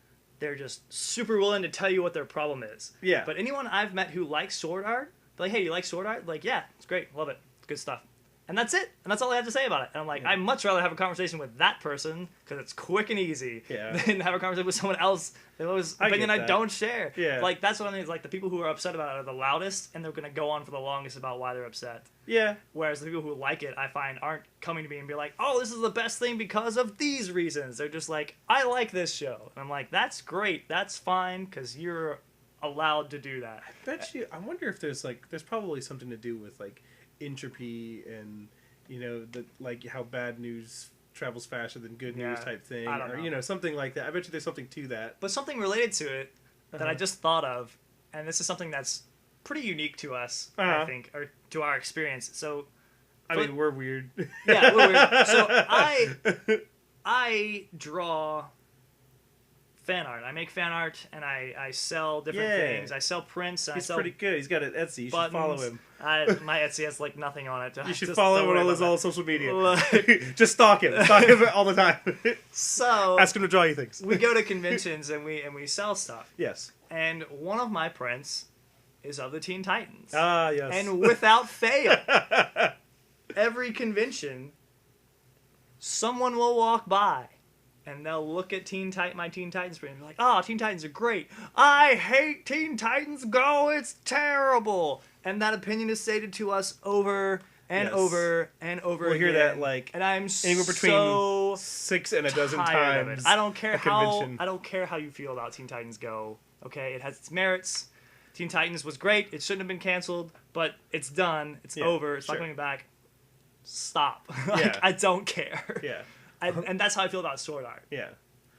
A: they're just super willing to tell you what their problem is.
B: Yeah.
A: But anyone I've met who likes Sword Art, they're like, hey, you like Sword Art? Like, yeah, it's great, love it, it's good stuff. And that's it. And that's all I have to say about it. And I'm like, I'd much rather have a conversation with that person because it's quick and easy than have a conversation with someone else whose opinion I don't share.
B: Yeah.
A: Like, that's what I mean. It's like the people who are upset about it are the loudest and they're going to go on for the longest about why they're upset.
B: Yeah.
A: Whereas the people who like it, I find, aren't coming to me and be like, oh, this is the best thing because of these reasons. They're just like, I like this show. And I'm like, that's great. That's fine because you're allowed to do that.
B: I wonder if there's probably something to do with like entropy and like how bad news travels faster than good news type thing, or something like that. I bet you there's something to that.
A: But something related to it that I just thought of, and this is something that's pretty unique to us, I think, or to our experience. So,
B: I mean, we're weird.
A: Yeah, we're weird. So I draw fan art. I make fan art and I sell different things. I sell prints.
B: He's pretty good. He's got an Etsy. You should follow him.
A: My Etsy has like nothing on it.
B: You should follow him on all social media. Just stalk him. Stalk him all the time.
A: So
B: ask him to draw you things.
A: We go to conventions and we sell stuff.
B: Yes.
A: And one of my prints is of the Teen Titans.
B: Ah, yes.
A: And without fail, every convention, someone will walk by. And they'll look at my Teen Titans print and be like, oh, Teen Titans are great. I hate Teen Titans Go. It's terrible. And that opinion is stated to us over and over and over again.
B: We'll hear that like
A: and I'm
B: anywhere between 6 and a dozen times.
A: I don't care how you feel about Teen Titans Go. Okay, it has its merits. Teen Titans was great. It shouldn't have been canceled, but it's done. It's over. It's not coming back. Stop. I don't care.
B: Yeah.
A: And that's how I feel about Sword Art.
B: Yeah.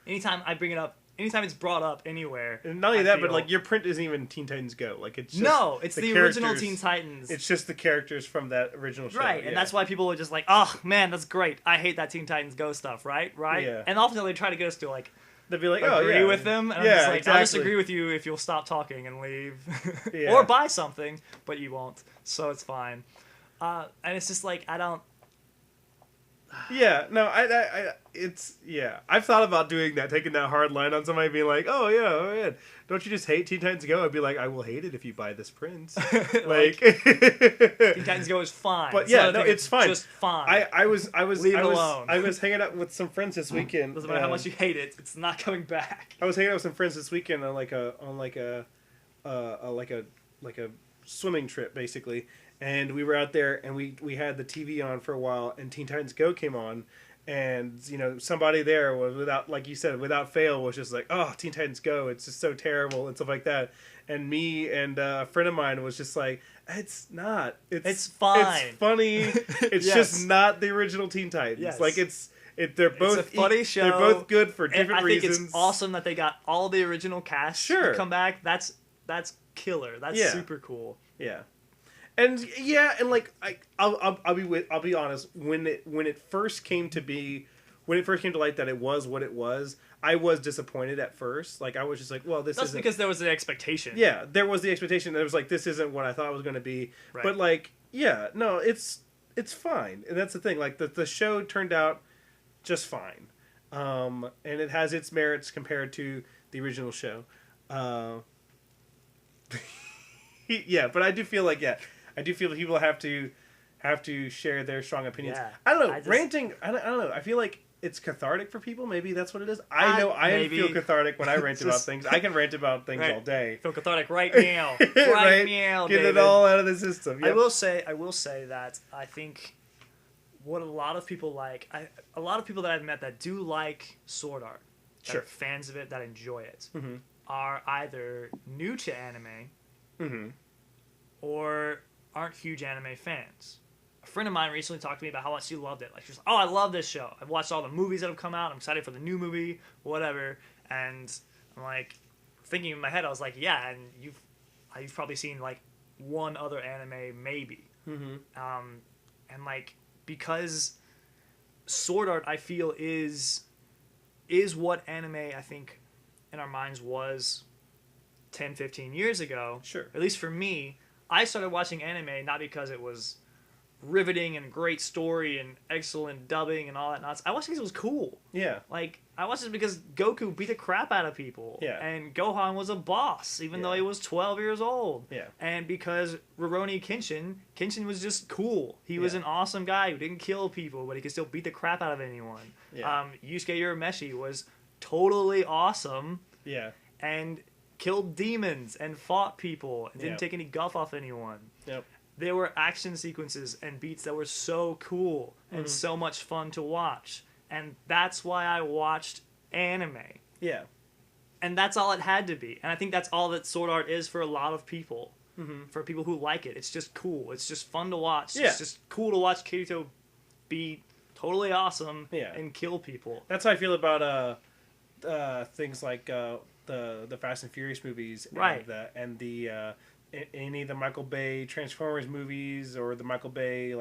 A: Anytime I bring it up, anytime it's brought up anywhere.
B: And not only that, but like your print isn't even Teen Titans Go. Like it's just
A: it's the original Teen Titans.
B: It's just the characters from that original show.
A: Right, and that's why people are just like, oh man, that's great. I hate that Teen Titans Go stuff. Right. Yeah. And often they try to get us to like.
B: They'd be like,
A: agree with them. And I'm just like, I'll just agree with you if you'll stop talking and leave, or buy something, but you won't. So it's fine. And it's just like I don't.
B: Yeah, no, I've thought about doing that, taking that hard line on somebody, being like, oh yeah, don't you just hate Teen Titans Go? I'd be like, I will hate it if you buy this print. Like
A: Teen Titans Go is fine.
B: But yeah, no, it's fine.
A: Just fine.
B: I was
A: leave it alone.
B: I was hanging out with some friends this weekend.
A: Doesn't matter how much you hate it, it's not coming back.
B: I was hanging out with some friends this weekend on a swimming trip, basically. And we were out there, and we had the TV on for a while, and Teen Titans Go came on, and somebody there was without fail was just like, oh, Teen Titans Go, it's just so terrible and stuff like that. And me and a friend of mine was just like, it's not. It's
A: fine.
B: It's funny. It's just not the original Teen Titans.
A: Yes.
B: Like they're both
A: it's a funny show.
B: They're both good for different reasons.
A: I think it's awesome that they got all the original cast to come back. That's killer. That's super cool.
B: Yeah. And like I'll be honest, when it first came to be, when it first came to light that it was what it was, I was disappointed at first. Like I was just like, well, this
A: That's
B: isn't...
A: because there was an expectation.
B: Yeah, there was the expectation that it was like, this isn't what I thought it was going to be.
A: Right.
B: But like, yeah, no, it's fine, and that's the thing. Like the show turned out just fine, and it has its merits compared to the original show. Yeah, but I do feel like people have to share their strong opinions.
A: Yeah,
B: I don't know, ranting. I don't know. I feel like it's cathartic for people. Maybe that's what it is. I know I feel cathartic when I rant about things. I can rant about things all day.
A: I feel cathartic right now. Right now,
B: Get
A: David.
B: it all out of the system. Yep.
A: I will say that I think what a lot of people like, a lot of people that I've met that do like Sword Art, that
B: Sure.
A: are fans of it, that enjoy it,
B: Mm-hmm.
A: are either new to anime
B: Mm-hmm.
A: or aren't huge anime fans. A friend of mine recently talked to me about how much she loved it. Like, she was like, oh, I love this show. I've watched all the movies that have come out. I'm excited for the new movie, whatever. And I'm like, thinking in my head, I was like, yeah, and you've probably seen like one other anime, maybe.
B: Mm-hmm.
A: And like, because Sword Art, I feel, is what anime, I think, in our minds was 10, 15 years ago.
B: Sure.
A: At least for me, I started watching anime not because it was riveting and great story and excellent dubbing and all that nonsense. I watched it because it was cool.
B: Yeah.
A: Like, I watched it because Goku beat the crap out of people.
B: Yeah.
A: And Gohan was a boss, even though
B: Yeah.
A: he was 12 years old.
B: Yeah.
A: And because Rurouni Kenshin was just cool. He was
B: Yeah.
A: an awesome guy who didn't kill people, but he could still beat the crap out of anyone.
B: Yeah.
A: Yusuke Urameshi was totally awesome
B: Yeah.
A: and killed demons and fought people and didn't
B: Yep.
A: take any guff off anyone.
B: Yep.
A: There were action sequences and beats that were so cool and so much fun to watch. And that's why I watched anime.
B: Yeah.
A: And that's all it had to be. And I think that's all that Sword Art is for a lot of people.
B: Mm-hmm.
A: For people who like it. It's just cool. It's just fun to watch.
B: Yeah.
A: It's just cool to watch Kirito be totally awesome
B: Yeah.
A: and kill people.
B: That's how I feel about things like the Fast and Furious movies,
A: Right.
B: and the any of the Michael Bay Transformers movies, or the Michael Bay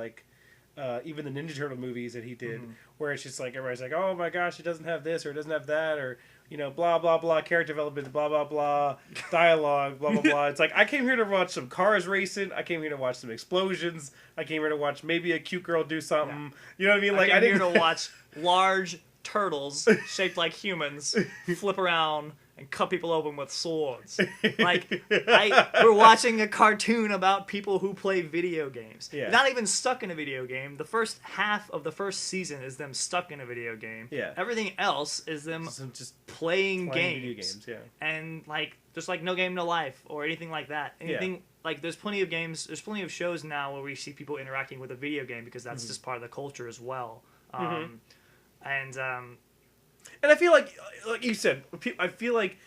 B: even the Ninja Turtle movies that he did, where it's just like everybody's like, oh my gosh, it doesn't have this or it doesn't have that, or blah blah blah, character development, blah blah blah, dialogue, blah blah blah. It's like, I came here to watch some cars racing. I came here to watch some explosions. I came here to watch maybe a cute girl do something. Yeah. You know what I mean? Like,
A: I came here to watch large turtles shaped like humans flip around and cut people open with swords. Like, we're watching a cartoon about people who play video games.
B: Yeah.
A: Not even stuck in a video game. The first half of the first season is them stuck in a video game.
B: Yeah.
A: Everything else is them
B: just
A: playing
B: video
A: games.
B: games. Yeah.
A: And like, just like No Game No Life or anything like that. Anything like, there's plenty of games, there's plenty of shows now where we see people interacting with a video game because that's just part of the culture as well.
B: And I feel like you said, I feel like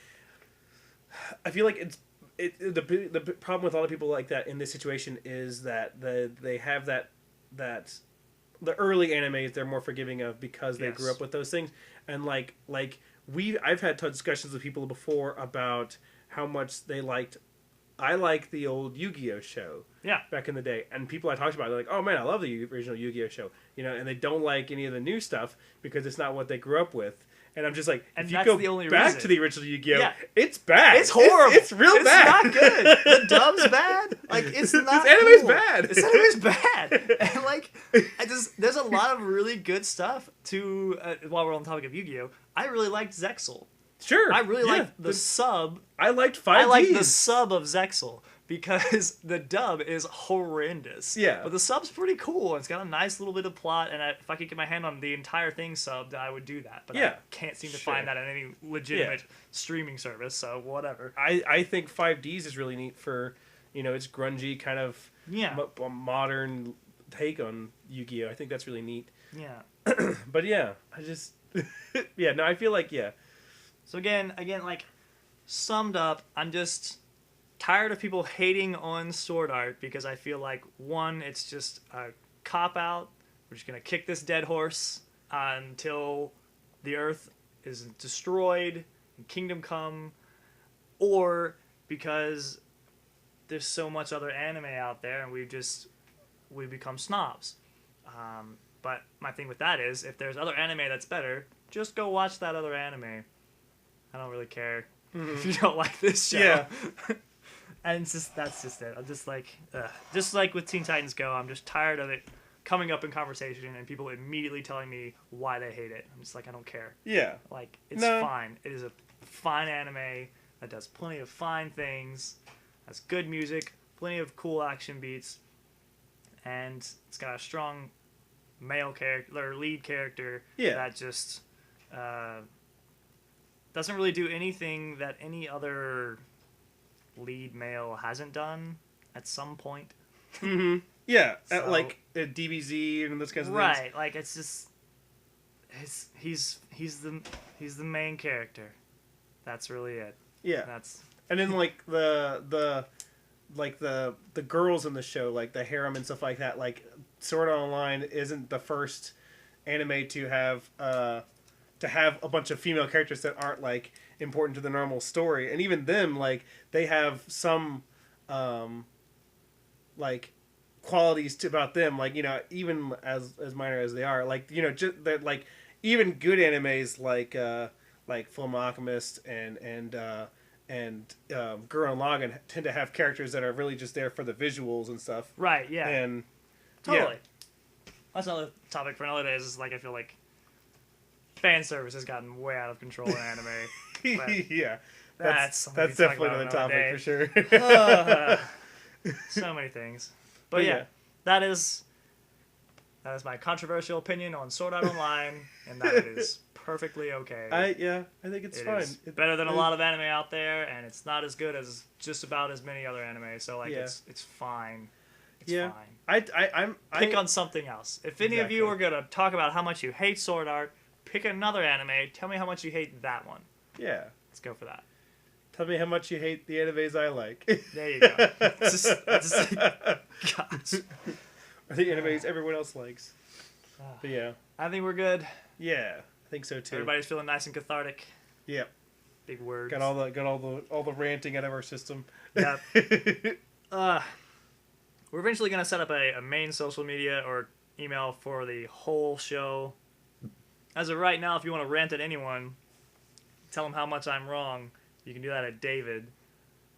B: the problem with a lot of people like that in this situation is that they have that the early animes they're more forgiving of because they grew up with those things, and I've had discussions with people before about how much I like the old Yu-Gi-Oh show.
A: Yeah.
B: Back in the day, and people I talked about, they're like, "Oh man, I love the original Yu-Gi-Oh show," and they don't like any of the new stuff because it's not what they grew up with. And I'm just like,
A: and
B: if you go back to the original Yu-Gi-Oh, it's bad.
A: It's horrible.
B: It's real bad.
A: It's not good. The dub's bad. Like, it's not.
B: This anime's
A: cool.
B: bad.
A: This anime's bad. And there's a lot of really good stuff to. While we're on the topic of Yu-Gi-Oh, I really liked Zexal.
B: Sure.
A: I really liked the sub.
B: I liked 5Ds.
A: I liked the sub of Zexal because the dub is horrendous.
B: Yeah.
A: But the sub's pretty cool. It's got a nice little bit of plot, and if I could get my hand on the entire thing subbed, I would do that. But I can't seem to find that on any legitimate streaming service, so whatever.
B: I think 5Ds is really neat for, its grungy kind of modern take on Yu-Gi-Oh. I think that's really neat.
A: Yeah.
B: But yeah, I just... I feel like,
A: So again, like, summed up, I'm just tired of people hating on Sword Art because I feel like, one, it's just a cop-out. We're just going to kick this dead horse until the Earth is destroyed and Kingdom Come, or because there's so much other anime out there and we've become snobs. But my thing with that is, if there's other anime that's better, just go watch that other anime. I don't really care if you don't like this show.
B: Yeah.
A: And that's just it. I'm just like, ugh. Just like with Teen Titans Go, I'm just tired of it coming up in conversation and people immediately telling me why they hate it. I'm just like, I don't care.
B: Yeah.
A: Like, it's fine. It is a fine anime that does plenty of fine things, has good music, plenty of cool action beats, and it's got a strong male character, or lead character, that just doesn't really do anything that any other lead male hasn't done at some point.
B: Mm-hmm. Yeah, so, like at DBZ and those kinds of things.
A: Right, like it's just he's the main character. That's really it.
B: Yeah.
A: That's
B: and then like the girls in the show, like the harem and stuff like that, like Sword Art Online isn't the first anime to have a bunch of female characters that aren't like important to the normal story, and even them, like they have some like qualities about them, like, you know, even as minor as they are, like, you know, just that, like even good animes like Fullmetal Alchemist and Gurren Lagann tend to have characters that are really just there for the visuals and stuff.
A: Right. Yeah.
B: And
A: totally. Yeah. That's another topic for another day. Is like, I feel like fan service has gotten way out of control in anime. But
B: yeah.
A: That's
B: definitely another topic for sure.
A: So many things. But yeah, that is my controversial opinion on Sword Art Online, and that is perfectly okay.
B: I think it's fine.
A: It's better than a lot of anime out there, and it's not as good as just about as many other anime. So like, it's fine. It's fine.
B: I'm
A: pick on something else. If any of you are gonna talk about how much you hate Sword Art, pick another anime. Tell me how much you hate that one.
B: Yeah.
A: Let's go for that.
B: Tell me how much you hate the animes I like.
A: There you go. just gosh.
B: Or the animes everyone else likes. But yeah.
A: I think we're good.
B: Yeah, I think so too.
A: Everybody's feeling nice and cathartic.
B: Yep.
A: Big words.
B: Got all the ranting out of our system.
A: Yep. We're eventually gonna set up a main social media or email for the whole show. As of right now, if you want to rant at anyone, tell them how much I'm wrong. You can do that at David,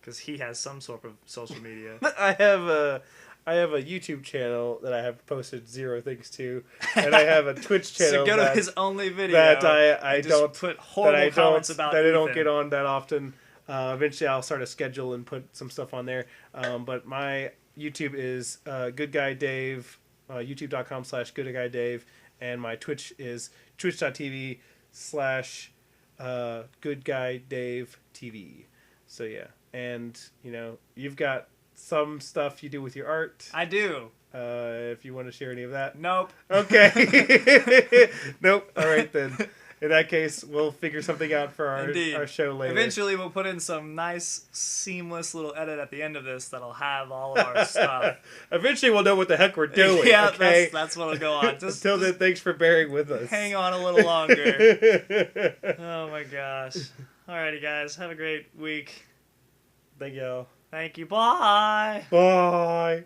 A: because he has some sort of social media.
B: I have a YouTube channel that I have posted 0 things to, and I have a Twitch channel.
A: So go to his only video
B: that I don't
A: put horrible comments about
B: that I don't get on that often. Eventually, I'll start a schedule and put some stuff on there. But my YouTube is Good Guy Dave, youtube.com/GoodGuyDave, and my Twitch is twitch.tv/GoodGuyDaveTV. So yeah, and you know, you've got some stuff you do with your art.
A: I do.
B: If you want to share any of that.
A: Nope.
B: Okay. Nope. All right then. In that case, we'll figure something out for our show later.
A: Eventually, we'll put in some nice, seamless little edit at the end of this that'll have all of our stuff.
B: Eventually, we'll know what the heck we're doing.
A: Yeah,
B: okay?
A: that's what'll go on.
B: Until then, thanks for bearing with us.
A: Hang on a little longer. Oh my gosh. Alrighty, guys. Have a great week.
B: Thank y'all.
A: Thank you. Bye.
B: Bye.